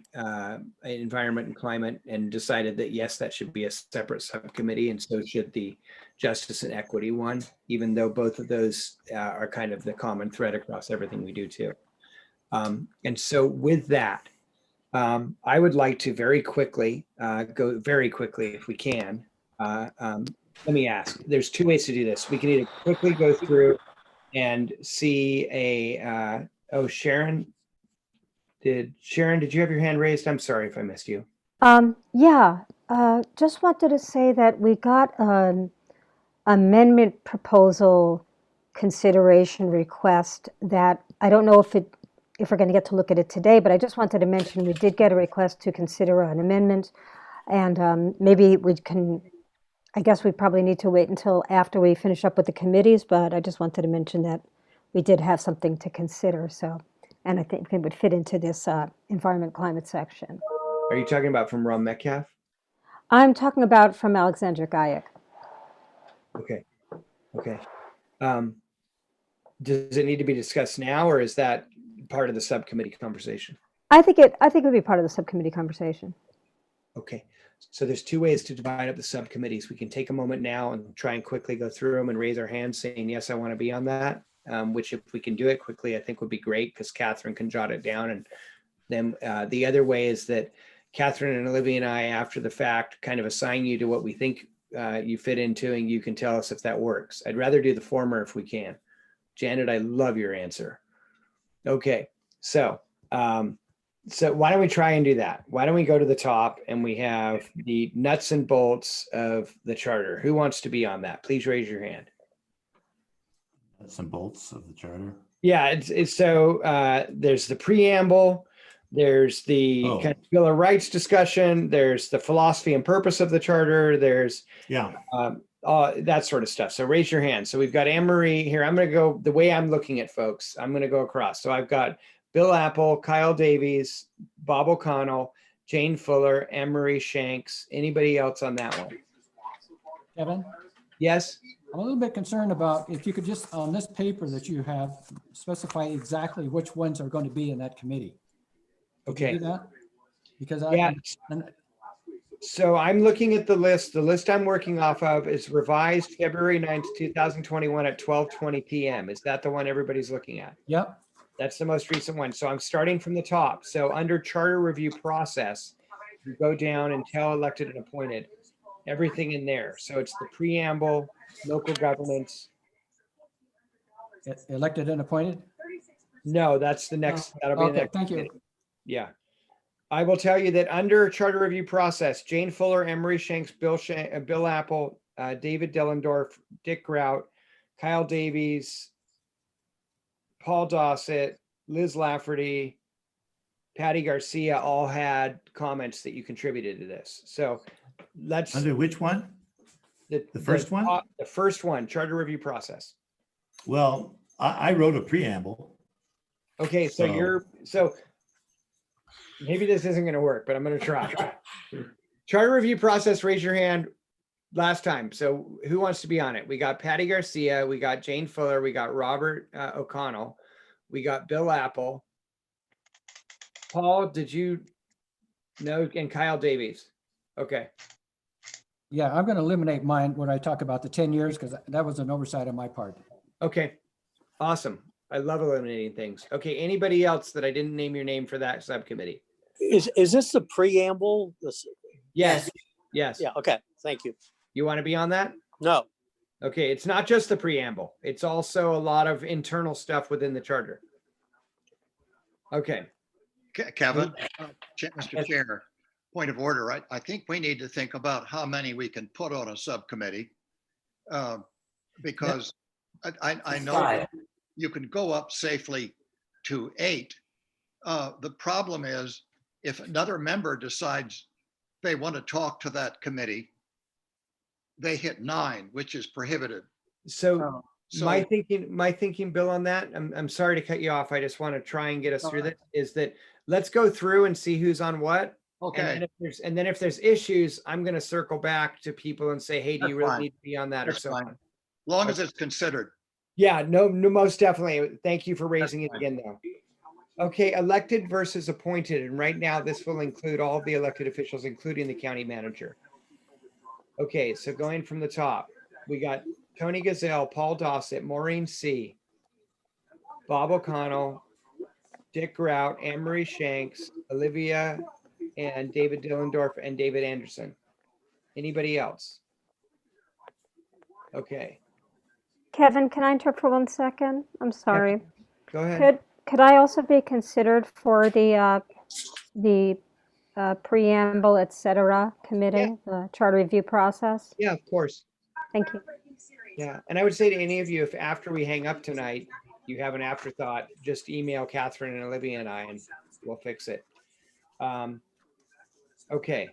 environment and climate and decided that, yes, that should be a separate subcommittee. And so should the justice and equity one, even though both of those are kind of the common thread across everything we do too. And so with that, I would like to very quickly, go very quickly if we can. Let me ask, there's two ways to do this. We can either quickly go through and see oh, Sharon, did you have your hand raised? I'm sorry if I missed you. Yeah, just wanted to say that we got an amendment proposal consideration request that I don't know if we're going to get to look at it today, but I just wanted to mention we did get a request to consider an amendment, and maybe we can, I guess we probably need to wait until after we finish up with the committees, but I just wanted to mention that we did have something to consider. So, and I think it would fit into this environment climate section. Are you talking about from Ron Metcalf? I'm talking about from Alexandra Guyek. Okay. Okay. Does it need to be discussed now, or is that part of the subcommittee conversation? I think it would be part of the subcommittee conversation. Okay. So there's two ways to divide up the subcommittees. We can take a moment now and try and quickly go through them and raise our hands saying, yes, I want to be on that, which if we can do it quickly, I think would be great because Catherine can jot it down. And then the other way is that Catherine and Olivia and I, after the fact, kind of assign you to what we think you fit into, and you can tell us if that works. I'd rather do the former if we can. Janet, I love your answer. Okay, so why don't we try and do that? Why don't we go to the top and we have the nuts and bolts of the charter? Who wants to be on that? Please raise your hand. Nuts and bolts of the charter. Yeah, it's so there's the preamble, there's the kind of Bill of Rights discussion, there's the philosophy and purpose of the charter, there's that sort of stuff. So raise your hand. So we've got Anne Marie here. I'm going to go the way I'm looking at folks. I'm going to go across. So I've got Bill Apple, Kyle Davies, Bob O'Connell, Jane Fuller, Anne Marie Shanks. Anybody else on that one? Kevin? Yes? I'm a little bit concerned about if you could just, on this paper that you have, specify exactly which ones are going to be in that committee. Could you Okay. do that? Because So I'm looking at the list. The list I'm working off of is revised February 9th, 2021 at 12:20 p.m. Is that the one everybody's looking at? Yep. That's the most recent one. So I'm starting from the top. So under charter review process, you go down and tell elected and appointed, everything in there. So it's the preamble, local governance. Elected and appointed? No, that's the next. That'll be the Okay, next. thank you. Yeah. I will tell you that under charter review process, Jane Fuller, Emery Shanks, Bill Apple, David Dellendorf, Dick Grout, Kyle Davies, Paul Dossett, Liz Lafferty, Patty Garcia all had comments that you contributed to this. So let's. Under which one? The first one? The first one, charter review process. Well, I wrote a preamble. Okay, so maybe this isn't going to work, but I'm going to try. Charter review process, raise your hand last time. So who wants to be on it? We got Patty Garcia, we got Jane Fuller, we got Robert O'Connell, we got Bill Apple. Paul, did you know? And Kyle Davies. Okay. Yeah, I'm going to eliminate mine when I talk about the 10 years because that was an oversight on my part. Okay, awesome. I love eliminating things. Okay, anybody else that I didn't name your name for that subcommittee? Is this the preamble? Yes. Yes. Yeah, okay, thank you. You want to be on that? No. Okay, it's not just the preamble. It's also a lot of internal stuff within the charter. Okay. Kevin, Mr. Chair, point of order. I think we need to think about how many we can put on a subcommittee because I know you can go up safely to 8. The problem is if another member decides they want to talk to that committee, they hit 9, which is prohibited. So my thinking, Bill, on that, I'm sorry to cut you off. I just want to try and get us through this, is that let's go through and see who's on what. Okay. And then if there's issues, I'm going to circle back to people and say, hey, do you really need to be on that or so on? Long as it's considered. Yeah, no, most definitely. Thank you for raising it again, though. Okay, elected versus appointed. And right now, this will include all of the elected officials, including the county manager. Okay, so going from the top, we got Tony Gazelle, Paul Dossett, Maureen C., Bob O'Connell, Dick Grout, Anne Marie Shanks, Olivia, and David Dillendorf, and David Anderson. Anybody else? Okay, Kevin, can I interrupt for 1 second? I'm sorry. go ahead. Could I also be considered for the preamble, et cetera, committee, the charter review process? Yeah, of course. Thank you. Yeah, and I would say to any of you, if after we hang up tonight, you have an afterthought, just email Catherine and Olivia and I, and we'll fix it. Okay,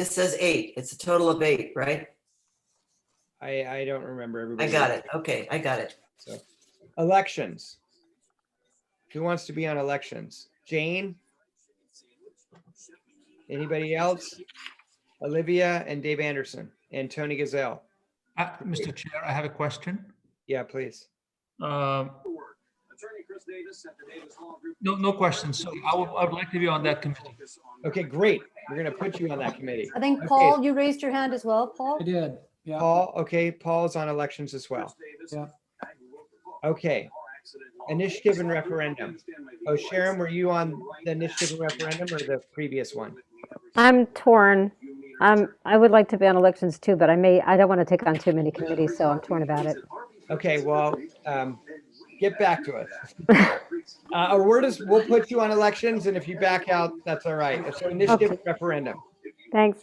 This says 8. It's a total of 8, right? I don't remember I everybody. got it. Okay, I got it. So, elections. Who wants to be on elections? Jane? Anybody else? Olivia and Dave Anderson and Tony Gazelle. Mr. Chair, I have a question. Yeah, please. No questions. So I would like to be on that committee. Okay, great. We're going to put you on that committee. I think, Okay. Paul, you raised your hand as well, Paul? I did, yeah. Paul, okay, Paul's on elections as well. Yeah. Okay. Initiative and referendum. Oh, Sharon, were you on the initiative and referendum or the previous one? I'm torn. I would like to be on elections too, but I don't want to take on too many committees, so I'm torn about it. Okay, well, get back to us. Or we'll put you on elections, and if you back out, that's all right. So initiative and referendum. Thanks.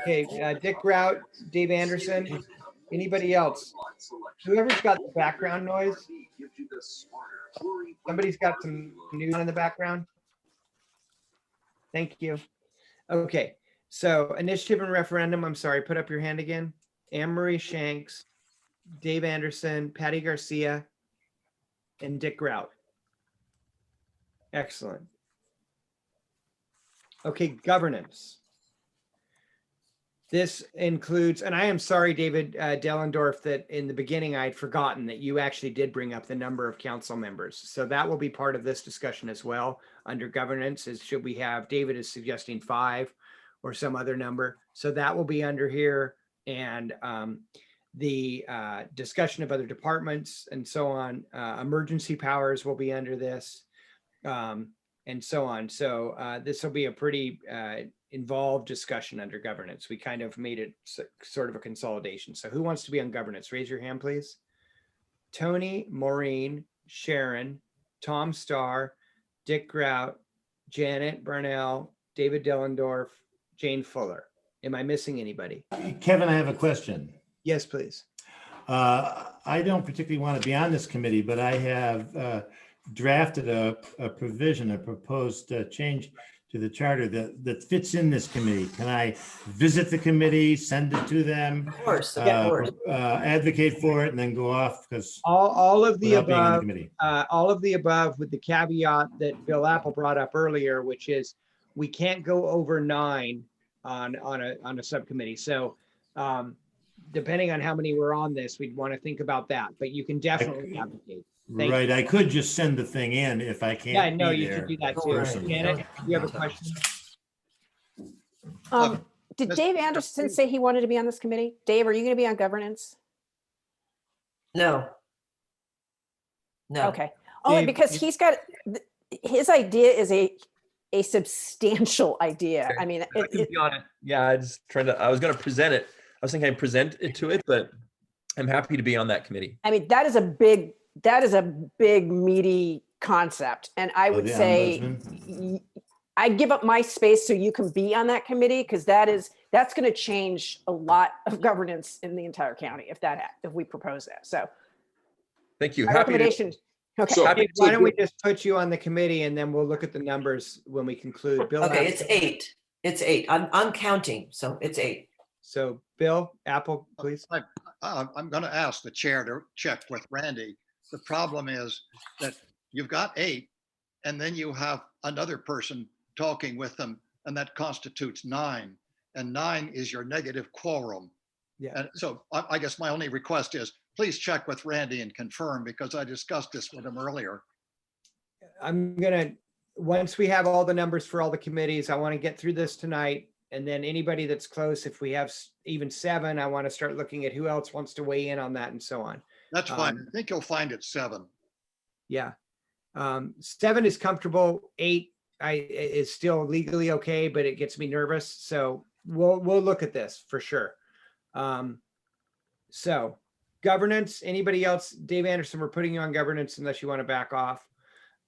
Okay, Dick Grout, Dave Anderson, anybody else? Whoever's got the background noise. Somebody's got some news in the background. Thank you. Okay, so initiative and referendum, I'm sorry, put up your hand again. Anne Marie Shanks, Dave Anderson, Patty Garcia, and Dick Grout. Excellent. Okay, governance. This includes, and I am sorry, David Dellendorf, that in the beginning I had forgotten that you actually did bring up the number of council members. So that will be part of this discussion as well. Under governance, is should we have, David is suggesting 5 or some other number. So that will be under here, and the discussion of other departments and so on. Emergency powers will be under this, and so on. So this will be a pretty involved discussion under governance. We kind of made it sort of a consolidation. So who wants to be on governance? Raise your hand, please. Tony, Maureen, Sharon, Tom Starr, Dick Grout, Janet Burnell, David Dellendorf, Jane Fuller. Am I missing anybody? Kevin, I have a question. Yes, please. I don't particularly want to be on this committee, but I have drafted a provision, a proposed change to the charter that fits in this committee. Can I visit the committee, send it to them? Of course. Advocate for it and then go off because all of the without being on the above, committee. all of the above with the caveat that Bill Apple brought up earlier, which is we can't go over 9 on a subcommittee. So depending on how many were on this, we'd want to think about that, but you can definitely advocate. Right, I could just send the thing in if I can't. Yeah, no, be you there could do that too. personally. Janet, you have a question? Did Dave Anderson say he wanted to be on this committee? Dave, are you going to be on governance? No. No. Okay. Only Dave, because he's got, his idea is a substantial idea. I mean, I can be on it. Yeah, I was going to present it. I was thinking I'd present it to it, but I'm happy to be on that committee. I mean, that is a big meaty concept. And I would say I give up my space so you can be on that committee, because that's going to change a lot of governance in the entire county if we propose that. So thank you. my recommendation. Okay. So why don't we just put you on the committee and then we'll look at the numbers when we conclude. Bill. Okay, it's 8. It's 8. I'm counting, so it's 8. So Bill Apple, please. I'm going to ask the chair to check with Randy. The problem is that you've got 8, and then you have another person talking with them, and that constitutes 9. And 9 is your negative quorum. Yeah. And so I guess my only request is please check with Randy and confirm, because I discussed this with him earlier. I'm gonna, once we have all the numbers for all the committees, I want to get through this tonight. And then anybody that's close, if we have even 7, I want to start looking at who else wants to weigh in on that and so on. That's fine. I think you'll find it 7. Yeah. 7 is comfortable. 8 is still legally okay, but it gets me nervous. So we'll look at this for sure. So governance, anybody else? Dave Anderson, we're putting you on governance unless you want to back off.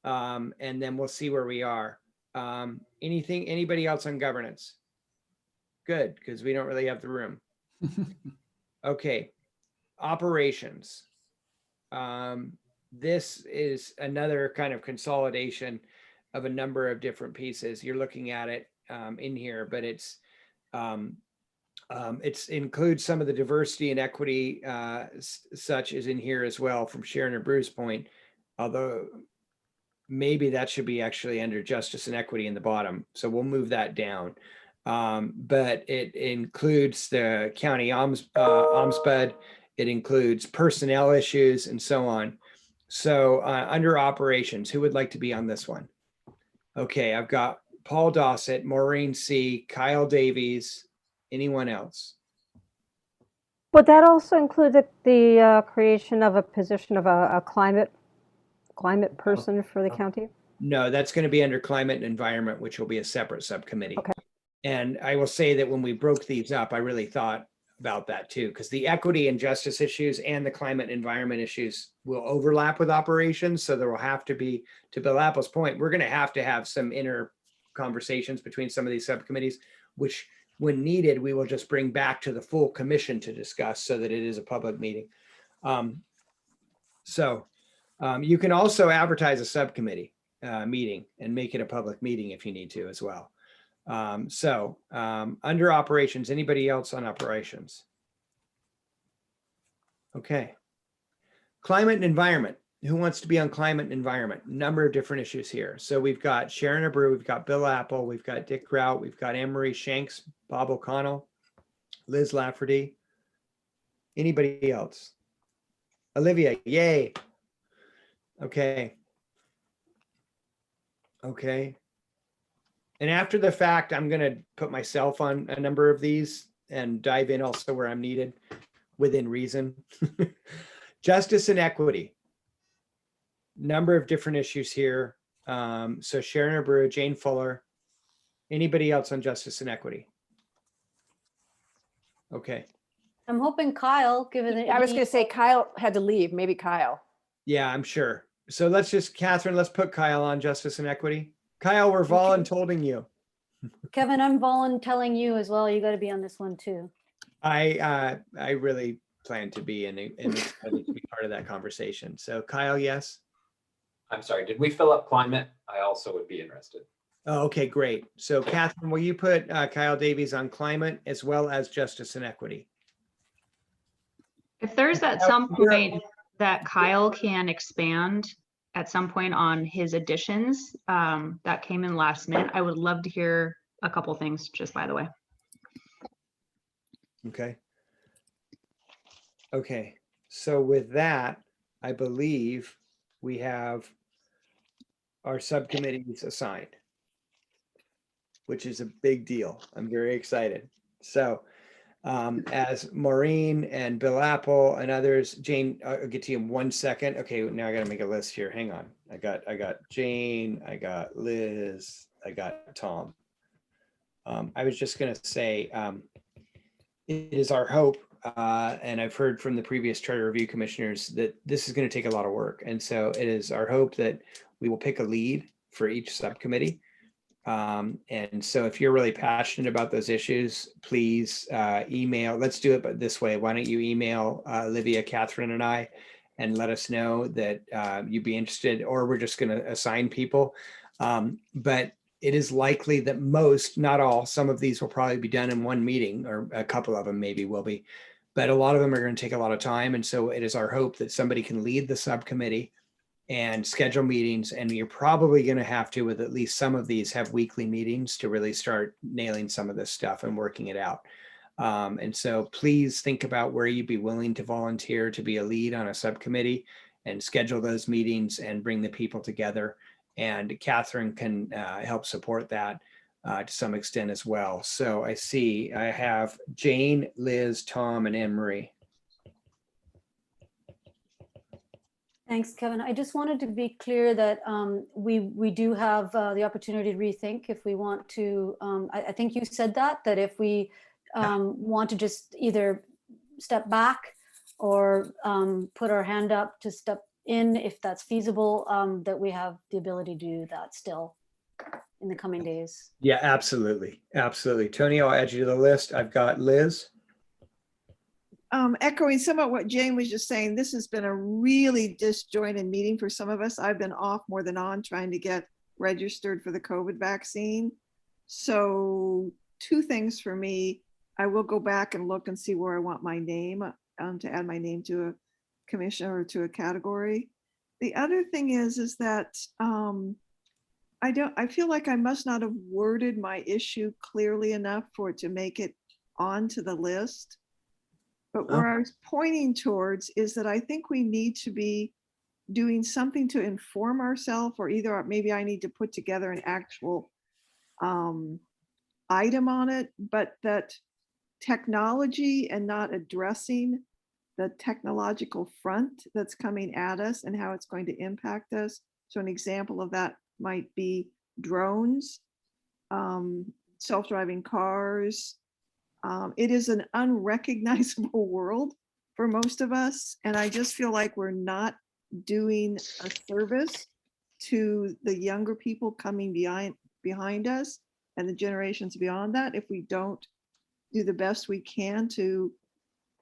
And then we'll see where we are. Anybody else on governance? Good, because we don't really have the room. Okay. Operations. This is another kind of consolidation of a number of different pieces. You're looking at it in here, but it's includes some of the diversity and equity such as in here as well from Sharon or Bruce's point, although maybe that should be actually under justice and equity in the bottom. So we'll move that down. But it includes the county ombudsman, it includes personnel issues and so on. So under operations, who would like to be on this one? Okay, I've got Paul Dossett, Maureen C., Kyle Davies, anyone else? Would that also include the creation of a position of a climate person for the county? No, that's going to be under climate and environment, which will be a separate subcommittee. Okay. And I will say that when we broke these up, I really thought about that too, because the equity and justice issues and the climate and environment issues will overlap with operations. So there will have to be, to Bill Apple's point, we're going to have some inner conversations between some of these subcommittees, which when needed, we will just bring back to the full commission to discuss so that it is a public meeting. You can also advertise a subcommittee meeting and make it a public meeting if you need to as well. Under operations, anybody else on operations? Okay. Climate and environment. Who wants to be on climate and environment? Number of different issues here. So we've got Sharon Abreu, we've got Bill Apple, we've got Dick Grout, we've got Anne-Marie Shanks, Bob O'Connell, Liz Lafferty. Anybody else? Olivia, yay. Okay. Okay. And after the fact, I'm going to put myself on a number of these and dive in also where I'm needed within reason. Justice and equity. Number of different issues here. So Sharon Abreu, Jane Fuller. Anybody else on justice and equity? Okay. I'm hoping Kyle, given that I was going to say Kyle had to leave, maybe Kyle. Yeah, I'm sure. So let's just, Catherine, let's put Kyle on justice and equity. Kyle, we're voluntolding you. Kevin, I'm voluntelling you as well. You got to be on this one too. I really plan to be in to be part of that conversation. So Kyle, yes. I'm sorry, did we fill up climate? I also would be interested. Oh, okay, great. So Catherine, will you put Kyle Davies on climate as well as justice and equity? If there's at some point that Kyle can expand at some point on his additions that came in last minute, I would love to hear a couple things, just by the way. Okay. Okay. So with that, I believe we have our subcommittees assigned, which is a big deal. I'm very excited. So as Maureen and Bill Apple and others, Jane, I'll get to you in 1 second. Okay, now I got to make a list here. Hang on. I got Jane, I got Liz, I got Tom. I was just going to say, it is our hope, and I've heard from the previous charter review commissioners that this is going to take a lot of work. And so it is our hope that we will pick a lead for each subcommittee. And so if you're really passionate about those issues, please email. Let's do it this way. Why don't you email Olivia, Catherine, and I, and let us know that you'd be interested, or we're just going to assign people. But it is likely that most, not all, some of these will probably be done in one meeting, or a couple of them maybe will be, but a lot of them are going to take a lot of time. And so it is our hope that somebody can lead the subcommittee and schedule meetings. And you're probably going to have to, with at least some of these, have weekly meetings to really start nailing some of this stuff and working it out. And so please think about where you'd be willing to volunteer to be a lead on a subcommittee and schedule those meetings and bring the people together. And Catherine can help support that. to some extent as well. So I see I have Jane, Liz, Tom, and Anne Marie. Thanks, Kevin. I just wanted to be clear that we do have the opportunity to rethink if we want to. I think you said that if we want to just either step back or put our hand up to step in, if that's feasible, that we have the ability to do that still in the coming days. Yeah, absolutely. Absolutely. Tony, I'll add you to the list. I've got Liz. Echoing somewhat what Jane was just saying, this has been a really disjointed meeting for some of us. I've been off more than on trying to get registered for the COVID vaccine. So 2 things for me. I will go back and look and see where I want my name to add my name to a commission or to a category. The other thing is that I feel like I must not have worded my issue clearly enough for it to make it onto the list. But where I was pointing towards is that I think we need to be doing something to inform ourselves, or either maybe I need to put together an actual item on it, but that technology and not addressing the technological front that's coming at us and how it's going to impact us. So an example of that might be drones, self-driving cars. It is an unrecognizable world for most of us. And I just feel like we're not doing a service to the younger people coming behind us and the generations beyond that if we don't do the best we can to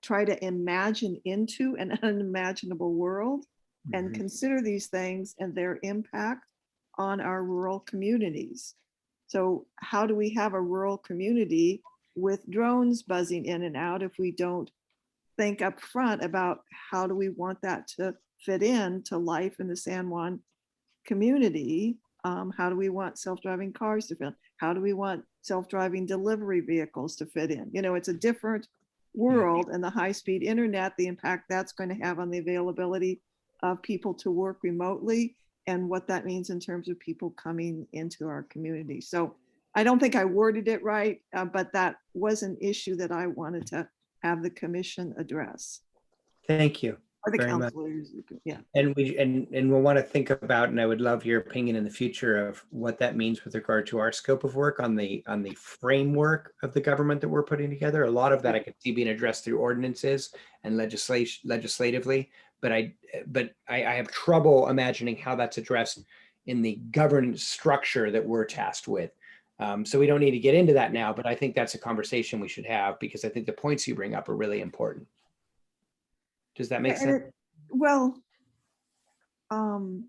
try to imagine into an unimaginable world and consider these things and their impact on our rural communities. So how do we have a rural community with drones buzzing in and out if we don't think up front about how do we want that to fit in to life in the San Juan community? How do we want self-driving cars to fit? How do we want self-driving delivery vehicles to fit in? You know, it's a different world, and the high-speed internet, the impact that's going to have on the availability of people to work remotely and what that means in terms of people coming into our community. So I don't think I worded it right, but that was an issue that I wanted to have the commission address. Thank you. Or the very much. counselors, yeah. And we'll want to think about, and I would love your opinion in the future of what that means with regard to our scope of work on the framework of the government that we're putting together. A lot of that I could see being addressed through ordinances and legislatively, but I have trouble imagining how that's addressed in the governance structure that we're tasked with. So we don't need to get into that now, but I think that's a conversation we should have because I think the points you bring up are really important. Does that make sense? Well, so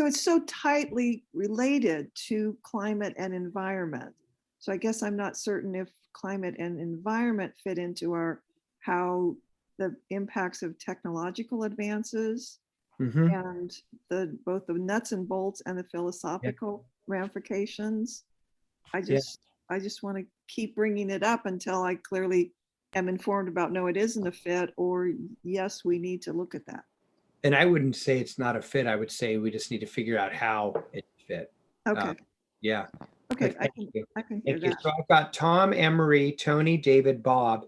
it's so tightly related to climate and environment. So I guess I'm not certain if climate and environment fit into how the impacts of technological advances and both the nuts and bolts and the philosophical ramifications. I just want to keep bringing it up until I clearly am informed about, no, it isn't a fit, or yes, we need to look at that. And I wouldn't say it's not a fit. I would say we just need to figure out how it fit. Okay. Yeah. Okay, Thank I can hear that. So I've got Tom, Anne-Marie, Tony, David, Bob,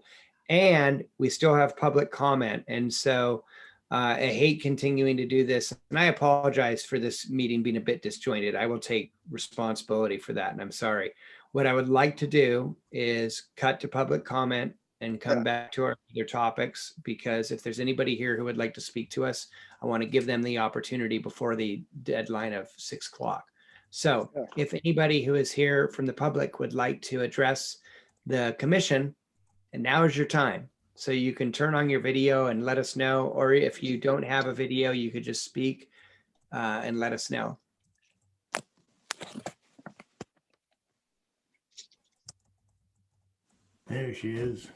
and we still have public comment. And so I hate continuing to do this. And I apologize for this meeting being a bit disjointed. I will take responsibility for that. And I'm sorry. What I would like to do is cut to public comment and come back to our other topics, because if there's anybody here who would like to speak to us, I want to give them the opportunity before the deadline of 6 o'clock. So if anybody who is here from the public would like to address the commission, and now is your time. So you can turn on your video and let us know, or if you don't have a video, you could just speak and let us know. There she is.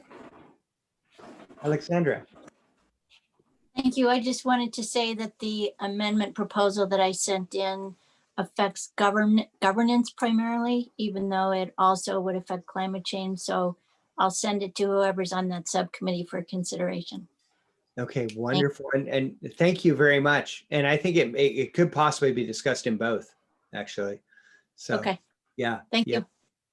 Alexandra. Thank you. I just wanted to say that the amendment proposal that I sent in affects governance primarily, even though it also would affect climate change. So I'll send it to whoever's on that subcommittee for consideration. Okay, wonderful. And thank you very much. And I think it could possibly be discussed in both, actually. So okay. Yeah. Thank yeah. you.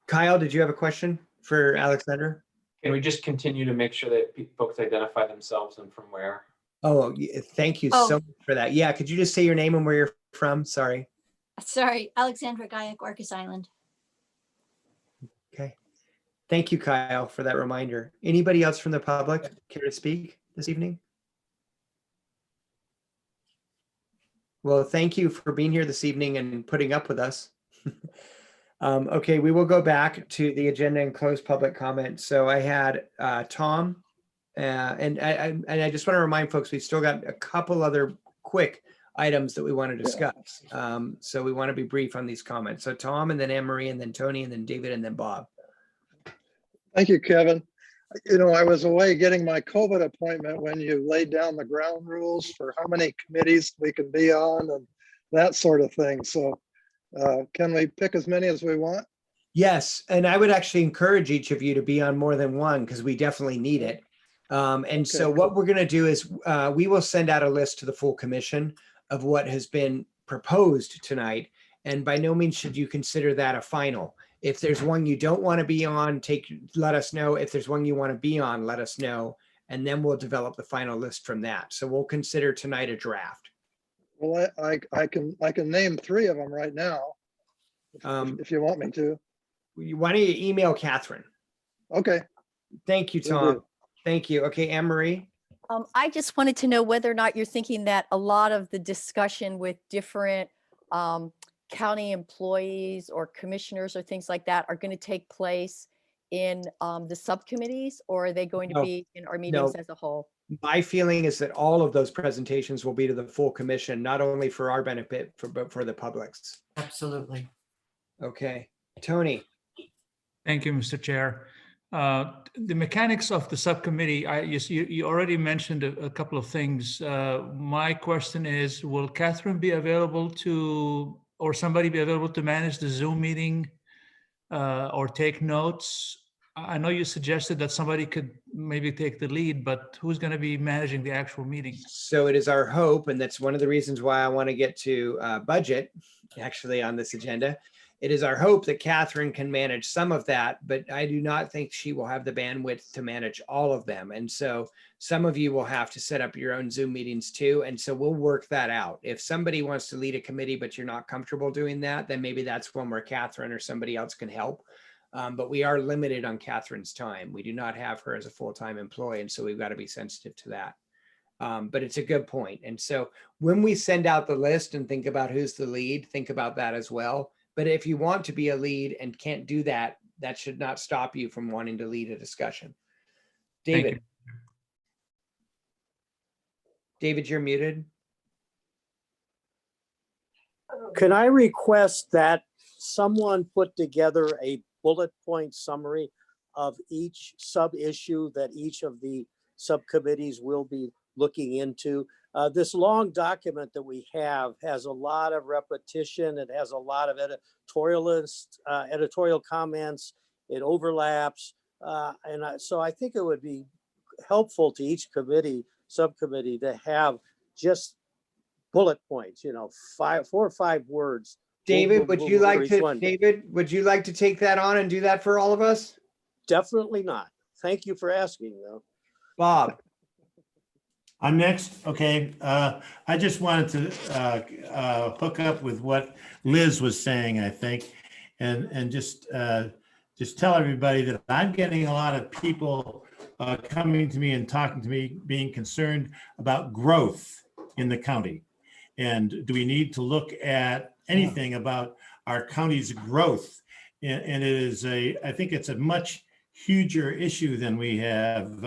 Kyle, did you have a question for Alexander? Can we just continue to make sure that folks identify themselves and from where? Oh, thank you so much for that. Yeah, could you just say your name and where you're from? Sorry. Sorry, Alexandra Gayak, Orcas Island. Okay. Thank you, Kyle, for that reminder. Anybody else from the public care to speak this evening? Well, thank you for being here this evening and putting up with us. Okay, we will go back to the agenda and close public comment. So I had Tom, and I just want to remind folks, we've still got a couple other quick items that we want to discuss. So we want to be brief on these comments. So Tom, and then Anne Marie, and then Tony, and then David, and then Bob. Thank you, Kevin. You know, I was away getting my COVID appointment when you laid down the ground rules for how many committees we can be on and that sort of thing. So can we pick as many as we want? Yes, and I would actually encourage each of you to be on more than one because we definitely need it. And so what we're going to do is we will send out a list to the full commission of what has been proposed tonight. And by no means should you consider that a final. If there's one you don't want to be on, let us know. If there's one you want to be on, let us know. And then we'll develop the final list from that. So we'll consider tonight a draft. Well, I can name 3 of them right now, if you want me to. Why don't you email Catherine? Okay. Thank you, Tom. Thank you. Okay, Anne Marie. I just wanted to know whether or not you're thinking that a lot of the discussion with different county employees or commissioners or things like that are going to take place in the subcommittees, or are they going to be in our meetings as a whole? My feeling is that all of those presentations will be to the full commission, not only for our benefit, but for the public's. Absolutely. Okay, Tony. Thank you, Mr. Chair. The mechanics of the subcommittee, you already mentioned a couple of things. My question is, will Catherine be available to, or somebody be available to manage the Zoom meeting or take notes? I know you suggested that somebody could maybe take the lead, but who's going to be managing the actual meeting? So it is our hope, and that's one of the reasons why I want to get to budget actually on this agenda. It is our hope that Catherine can manage some of that, but I do not think she will have the bandwidth to manage all of them. And so some of you will have to set up your own Zoom meetings too. And so we'll work that out. If somebody wants to lead a committee, but you're not comfortable doing that, then maybe that's one where Catherine or somebody else can help. But we are limited on Catherine's time. We do not have her as a full-time employee. And so we've got to be sensitive to that. But it's a good point. And so when we send out the list and think about who's the lead, think about that as well. But if you want to be a lead and can't do that, that should not stop you from wanting to lead a discussion. David. David, you're muted. Can I request that someone put together a bullet point summary of each sub-issue that each of the subcommittees will be looking into? This long document that we have has a lot of repetition. It has a lot of editorial comments. It overlaps. So I think it would be helpful to each subcommittee to have just bullet points, 4 or 5 words. David, would you like to take that on and do that for all of us? Definitely not. Thank you for asking, though. Bob. I'm next. Okay. I just wanted to hook up with what Liz was saying, I think, and just tell everybody that I'm getting a lot of people coming to me and talking to me, being concerned about growth in the county. And do we need to look at anything about our county's growth? And it is I think it's a much huger issue than we have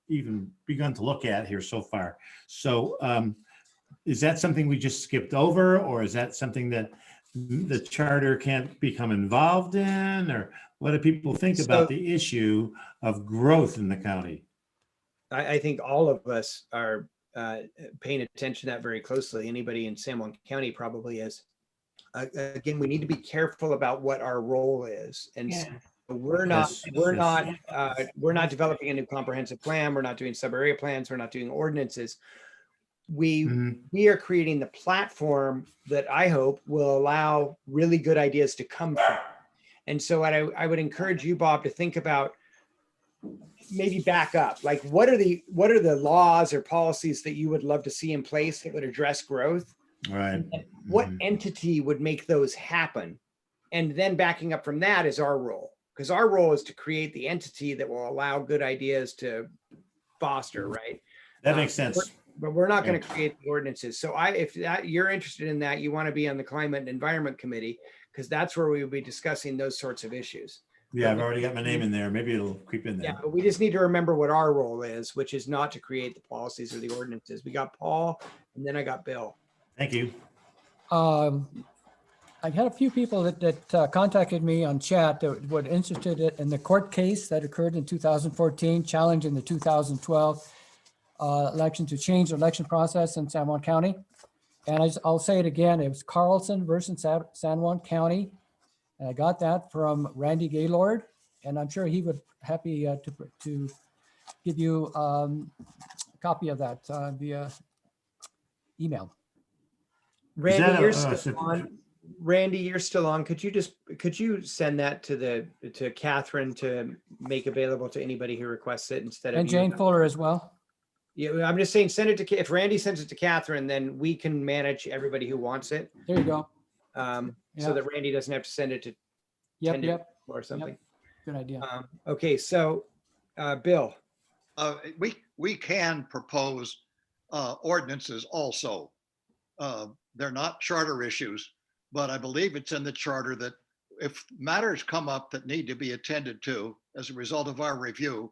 even begun to look at here so far. So is that something we just skipped over, or is that something that the charter can't become involved in, or what do people think about the issue of growth in the county? I think all of us are paying attention to that very closely. Anybody in San Juan County probably is. Again, we need to be careful about what our role is. And so we're not developing a new comprehensive plan. We're not doing sub-area plans. We're not doing ordinances. we are creating the platform that I hope will allow really good ideas to come from. And so what I would encourage you, Bob, to think about, maybe back up, like what are the laws or policies that you would love to see in place that would address growth? Right. And what entity would make those happen? And then backing up from that is our role, because our role is to create the entity that will allow good ideas to foster, right? That makes sense. But we're not going to create the ordinances. So if you're interested in that, you want to be on the Climate and Environment Committee, because that's where we will be discussing those sorts of issues. Yeah, I've already got my name in there. Maybe it'll creep in there. Yeah, but we just need to remember what our role is, which is not to create the policies or the ordinances. We got Paul, and then I got Bill. Thank you. I've had a few people that contacted me on chat that were interested in the court case that occurred in 2014, challenging the 2012 election to change the election process in San Juan County. And I'll say it again, it was Carlson versus San Juan County. And I got that from Randy Gaylord, and I'm sure he would happy to give you a copy of that via email. Randy, you're still on. Randy, you're still on. Could you send that to Catherine to make available to anybody who requests it instead of And Jane Fuller as well. Yeah, I'm just saying, send it to, if Randy sends it to Catherine, then we can manage everybody who wants it. There you go. So that Randy doesn't have to send it to 10 people or something. Yep. Good idea. Okay, so Bill. We can propose ordinances also. They're not charter issues, but I believe it's in the charter that if matters come up that need to be attended to as a result of our review,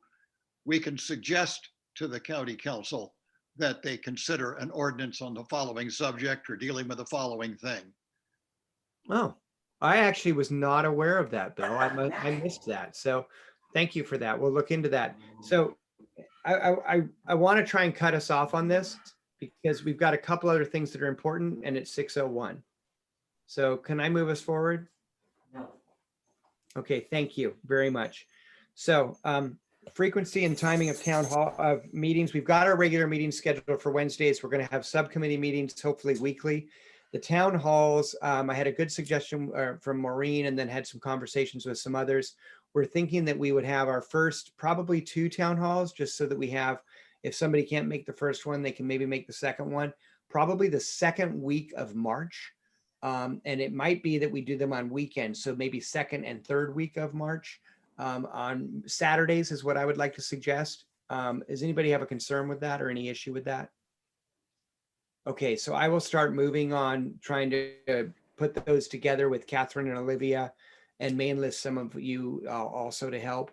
we can suggest to the county council that they consider an ordinance on the following subject or dealing with the following thing. Oh, I actually was not aware of that, Bill. I missed that. So thank you for that. We'll look into that. So I want to try and cut us off on this because we've got a couple other things that are important and it's 6:01. So can I move us forward? No. Okay, thank you very much. So frequency and timing of town hall meetings. We've got our regular meetings scheduled for Wednesdays. We're going to have subcommittee meetings, hopefully weekly. The town halls, I had a good suggestion from Maureen and then had some conversations with some others. We're thinking that we would have our first, probably 2 town halls, just so that we have, if somebody can't make the first one, they can maybe make the second one, probably the second week of March. And it might be that we do them on weekends. So maybe second and third week of March. On Saturdays is what I would like to suggest. Does anybody have a concern with that or any issue with that? Okay, so I will start moving on, trying to put those together with Catherine and Olivia and may enlist some of you also to help.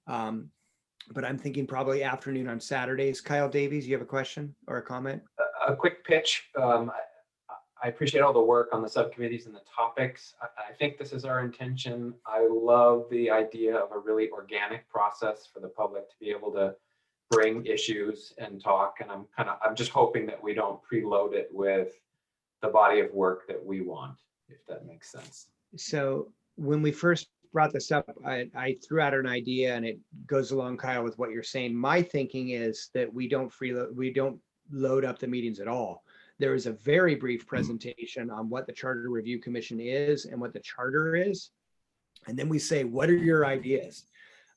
But I'm thinking probably afternoon on Saturdays. Kyle Davies, you have a question or a comment? A quick pitch. I appreciate all the work on the subcommittees and the topics. I think this is our intention. I love the idea of a really organic process for the public to be able to bring issues and talk. And I'm just hoping that we don't preload it with the body of work that we want, if that makes sense. So when we first brought this up, I threw out an idea and it goes along, Kyle, with what you're saying. My thinking is that we don't load up the meetings at all. There is a very brief presentation on what the Charter Review Commission is and what the charter is. And then we say, what are your ideas?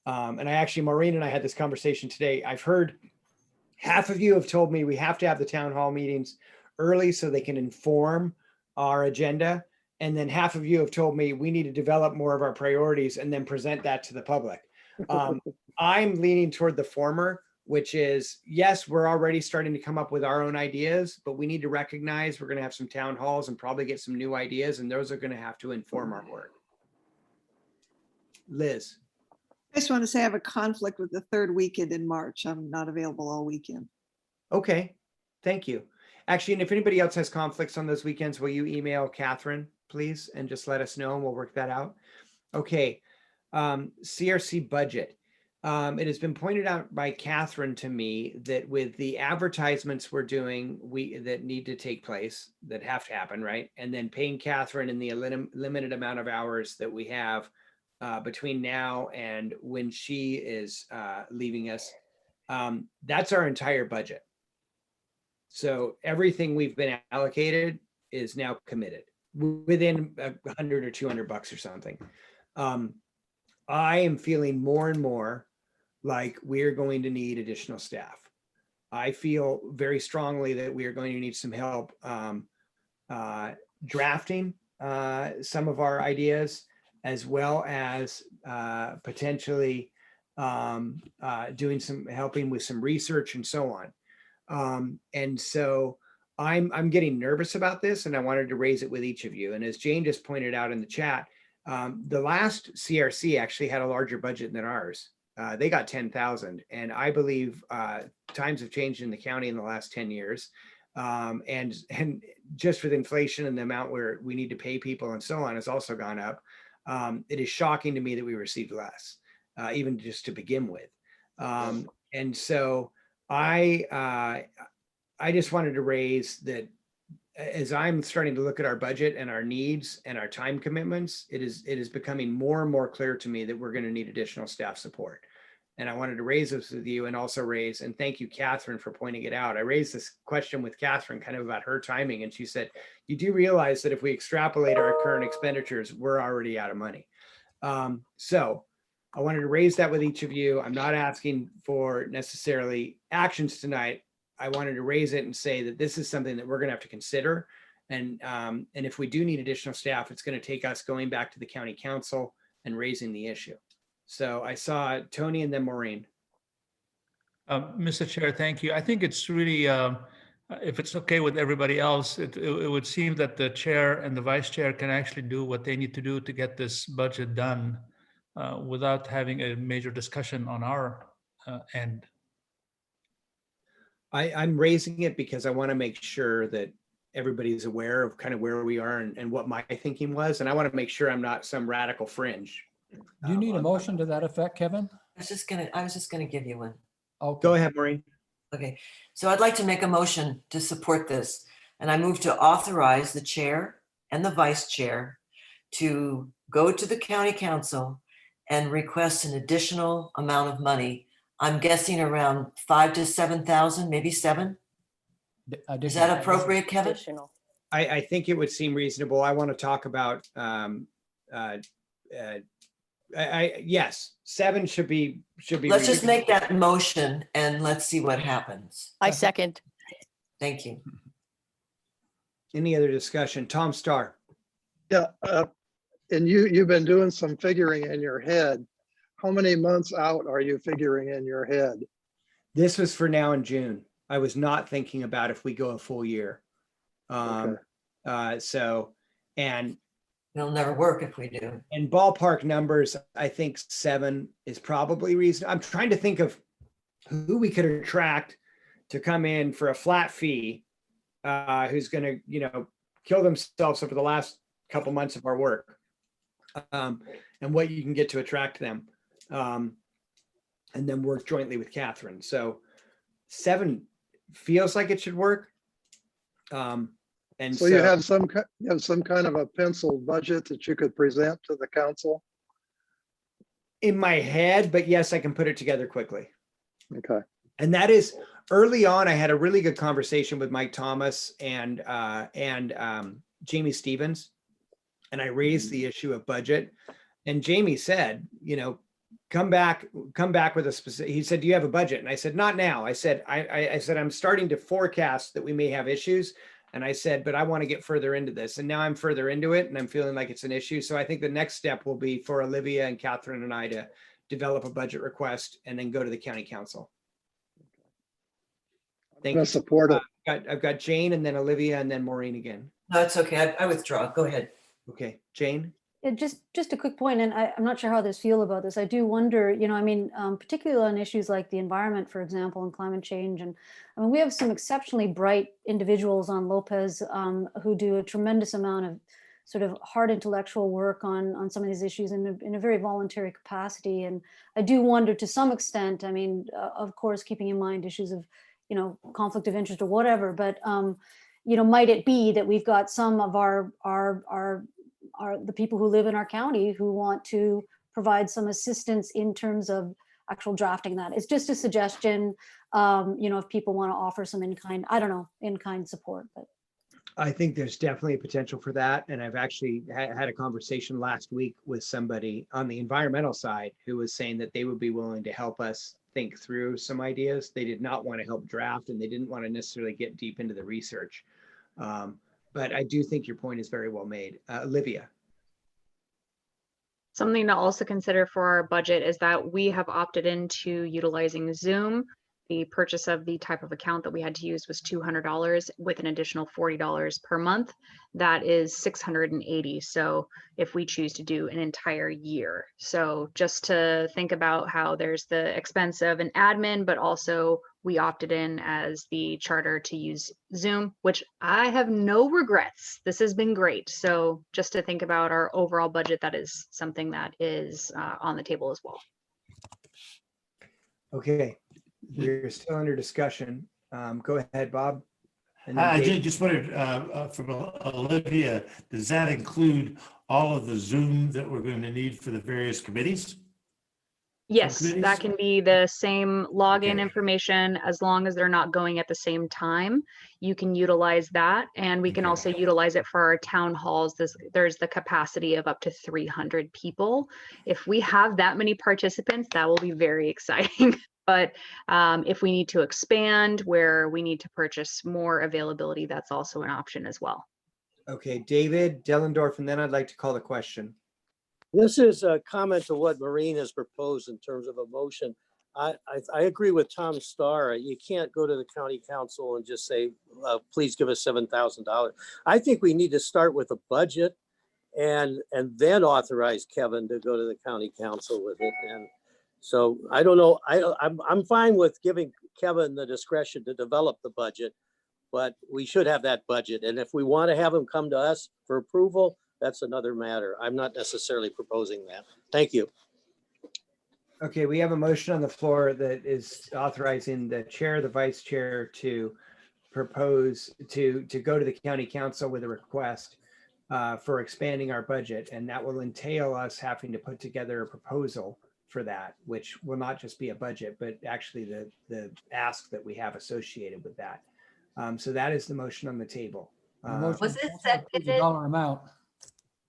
And Maureen and I had this conversation today. I've heard half of you have told me we have to have the town hall meetings early so they can inform our agenda. And then half of you have told me we need to develop more of our priorities and then present that to the public. I'm leaning toward the former, which is, yes, we're already starting to come up with our own ideas, but we need to recognize we're going to have some town halls and probably get some new ideas, and those are going to have to inform our work. Liz. I just want to say I have a conflict with the third weekend in March. I'm not available all weekend. Okay, thank you. Actually, and if anybody else has conflicts on those weekends, will you email Catherine, please, and just let us know and we'll work that out. Okay, CRC budget. It has been pointed out by Catherine to me that with the advertisements we're doing, that need to take place, that have to happen, right? And then paying Catherine in the limited amount of hours that we have between now and when she is leaving us, that's our entire budget. So everything we've been allocated is now committed within $100 or $200 or something. I am feeling more and more like we're going to need additional staff. I feel very strongly that we are going to need some help drafting some of our ideas, as well as potentially doing some helping with some research and so on. And so I'm getting nervous about this, and I wanted to raise it with each of you. And as Jane just pointed out in the chat, the last CRC actually had a larger budget than ours. They got 10,000, and I believe times have changed in the county in the last 10 years. And just with inflation and the amount where we need to pay people and so on has also gone up. It is shocking to me that we received less, even just to begin with. And so I just wanted to raise that as I'm starting to look at our budget and our needs and our time commitments, it is becoming more and more clear to me that we're going to need additional staff support. And I wanted to raise this with you, and also raise, and thank you, Catherine, for pointing it out. I raised this question with Catherine kind of about her timing, and she said, you do realize that if we extrapolate our current expenditures, we're already out of money. So I wanted to raise that with each of you. I'm not asking for necessarily actions tonight. I wanted to raise it and say that this is something that we're going to have to consider. And if we do need additional staff, it's going to take us going back to the county council and raising the issue. So I saw Tony and then Maureen. Mr. Chair, thank you. I think it's really, if it's okay with everybody else, it would seem that the chair and the vice chair can actually do what they need to do to get this budget done without having a major discussion on our end. I'm raising it because I want to make sure that everybody's aware of kind of where we are and what my thinking was. And I want to make sure I'm not some radical fringe. Do you need a motion to that effect, Kevin? I was just gonna give you one. Okay. Go ahead, Maureen. Okay, so I'd like to make a motion to support this, and I move to authorize the chair and the vice chair to go to the county council and request an additional amount of money. I'm guessing around 5,000 to 7,000, maybe 7. Is that appropriate, Kevin? Additional. I think it would seem reasonable. I want to talk about yes, 7 should be. Let's just make that motion and let's see what happens. I second. Thank you. Any other discussion? Tom Starr. Yeah, and you've been doing some figuring in your head. How many months out are you figuring in your head? This was for now in June. I was not thinking about if we go a full year. So, and it'll never work if we do. And ballpark numbers, I think 7 is probably reasonable. I'm trying to think of who we could attract to come in for a flat fee, who's going to, kill themselves over the last couple months of our work, and what you can get to attract them, and then work jointly with Catherine. So 7 feels like it should work. And so you have some kind of a penciled budget that you could present to the council? In my head, but yes, I can put it together quickly. Okay. And that is early on. I had a really good conversation with Mike Thomas and Jamie Stevens, and I raised the issue of budget. And Jamie said, come back with a specific. He said, "Do you have a budget?" And I said, "Not now." I said, I said, "I'm starting to forecast that we may have issues." And I said, "But I want to get further into this." And now I'm further into it, and I'm feeling like it's an issue. So I think the next step will be for Olivia and Catherine and I to develop a budget request and then go to the county council. Thank you. Support it. I've got Jane and then Olivia and then Maureen again. No, it's okay. I withdraw. Go ahead. Okay, Jane. Yeah, just a quick point, and I'm not sure how others feel about this. I do wonder, particularly on issues like the environment, for example, and climate change. And I mean, we have some exceptionally bright individuals on Lopez who do a tremendous amount of sort of hard intellectual work on some of these issues in a very voluntary capacity. And I do wonder to some extent, I mean, of course, keeping in mind issues of, conflict of interest or whatever, but, might it be that we've got some of the people who live in our county who want to provide some assistance in terms of actual drafting that. It's just a suggestion, if people want to offer some in-kind, I don't know, in-kind support, but. I think there's definitely a potential for that. And I've actually had a conversation last week with somebody on the environmental side who was saying that they would be willing to help us think through some ideas. They did not want to help draft and they didn't want to necessarily get deep into the research. But I do think your point is very well made. Olivia. Something to also consider for our budget is that we have opted into utilizing Zoom. The purchase of the type of account that we had to use was $200 with an additional $40 per month. That is $680. So if we choose to do an entire year. So just to think about how there's the expense of an admin, but also we opted in as the charter to use Zoom, which I have no regrets. This has been great. So just to think about our overall budget, that is something that is on the table as well. Okay. We're still under discussion. Go ahead, Bob. I just wondered from Olivia, does that include all of the Zoom that we're going to need for the various committees? Yes, that can be the same login Okay. information as long as they're not going at the same time. You can utilize that, and we can also utilize it for our town halls. There's the capacity of up to 300 people. If we have that many participants, that will be very exciting. But if we need to expand where we need to purchase more availability, that's also an option as well. Okay, David Dellendorf, and then I'd like to call the question. This is a comment to what Maureen has proposed in terms of a motion. I agree with Tom Starr. You can't go to the county council and just say, please give us $7,000. I think we need to start with a budget and then authorize Kevin to go to the county council with it. And so I don't know. I'm fine with giving Kevin the discretion to develop the budget, but we should have that budget. And if we want to have him come to us for approval, that's another matter. I'm not necessarily proposing that. Thank you. Okay, we have a motion on the floor that is authorizing the chair, the vice chair to propose to go to the county council with a request for expanding our budget. And that will entail us having to put together a proposal for that, which will not just be a budget, but actually the ask that we have associated with that. So that is the motion on the table. Was it seconded? Dollar amount.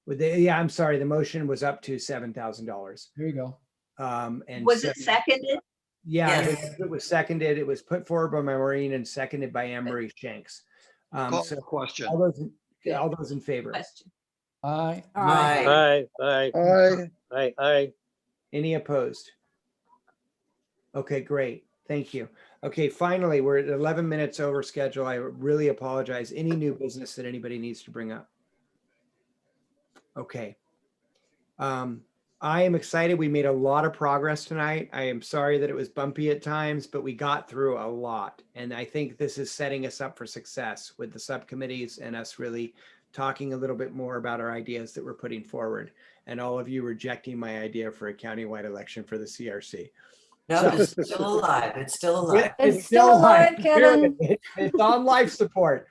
Yeah, I'm sorry. The motion was up to $7,000. There you go. And Was it seconded? Yeah, Yes. it was seconded. It was put forward by Maureen and seconded by Anne Marie Shanks. Call So the question. all those in favor? Question. Aye. Aye. Aye. Any opposed? Okay, great. Thank you. Okay, finally, we're at 11 minutes over schedule. I really apologize. Any new business that anybody needs to bring up? Okay. I am excited. We made a lot of progress tonight. I am sorry that it was bumpy at times, but we got through a lot. And I think this is setting us up for success with the subcommittees and us really talking a little bit more about our ideas that we're putting forward. And all of you rejecting my idea for a countywide election for the CRC. No, it's still alive. It's still alive. It's still alive, Kevin. It's on life support.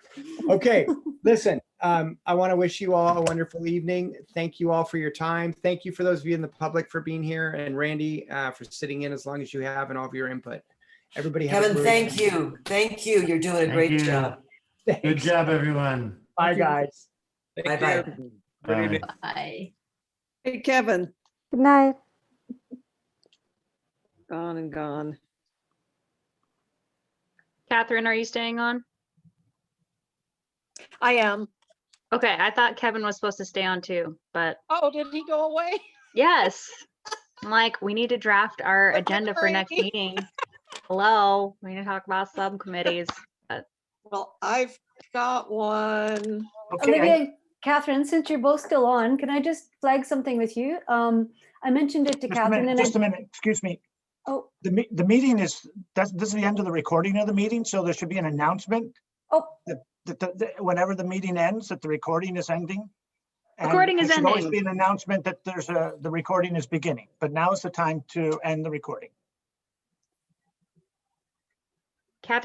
Okay, listen, I want to wish you all a wonderful evening. Thank you all for your time. Thank you for those of you in the public for being here, and Randy for sitting in as long as you have and all of your input. Everybody have Kevin, thank you. Thank you. You're doing a great job. Good job, everyone. Bye, guys. Bye-bye. Bye. Bye. Hey, Kevin, Good night. gone and gone. Catherine, are you staying on? I am. Okay, I thought Kevin was supposed to stay on too, but Oh, did he go away? yes. I'm like, we need to draft our agenda for next Sorry. meeting. Hello, we need to talk about subcommittees. Well, I've got one. Okay, Olivia, Catherine, since you're both still on, can I just flag something with you? I mentioned it to Catherine and just a minute, excuse me. Oh, The meeting is, this is the end of the recording of the meeting, so there should be an announcement oh, that whenever the meeting ends, that the recording is ending. And Recording is there should always ending. be an announcement that the recording is beginning, but now is the time to end the recording.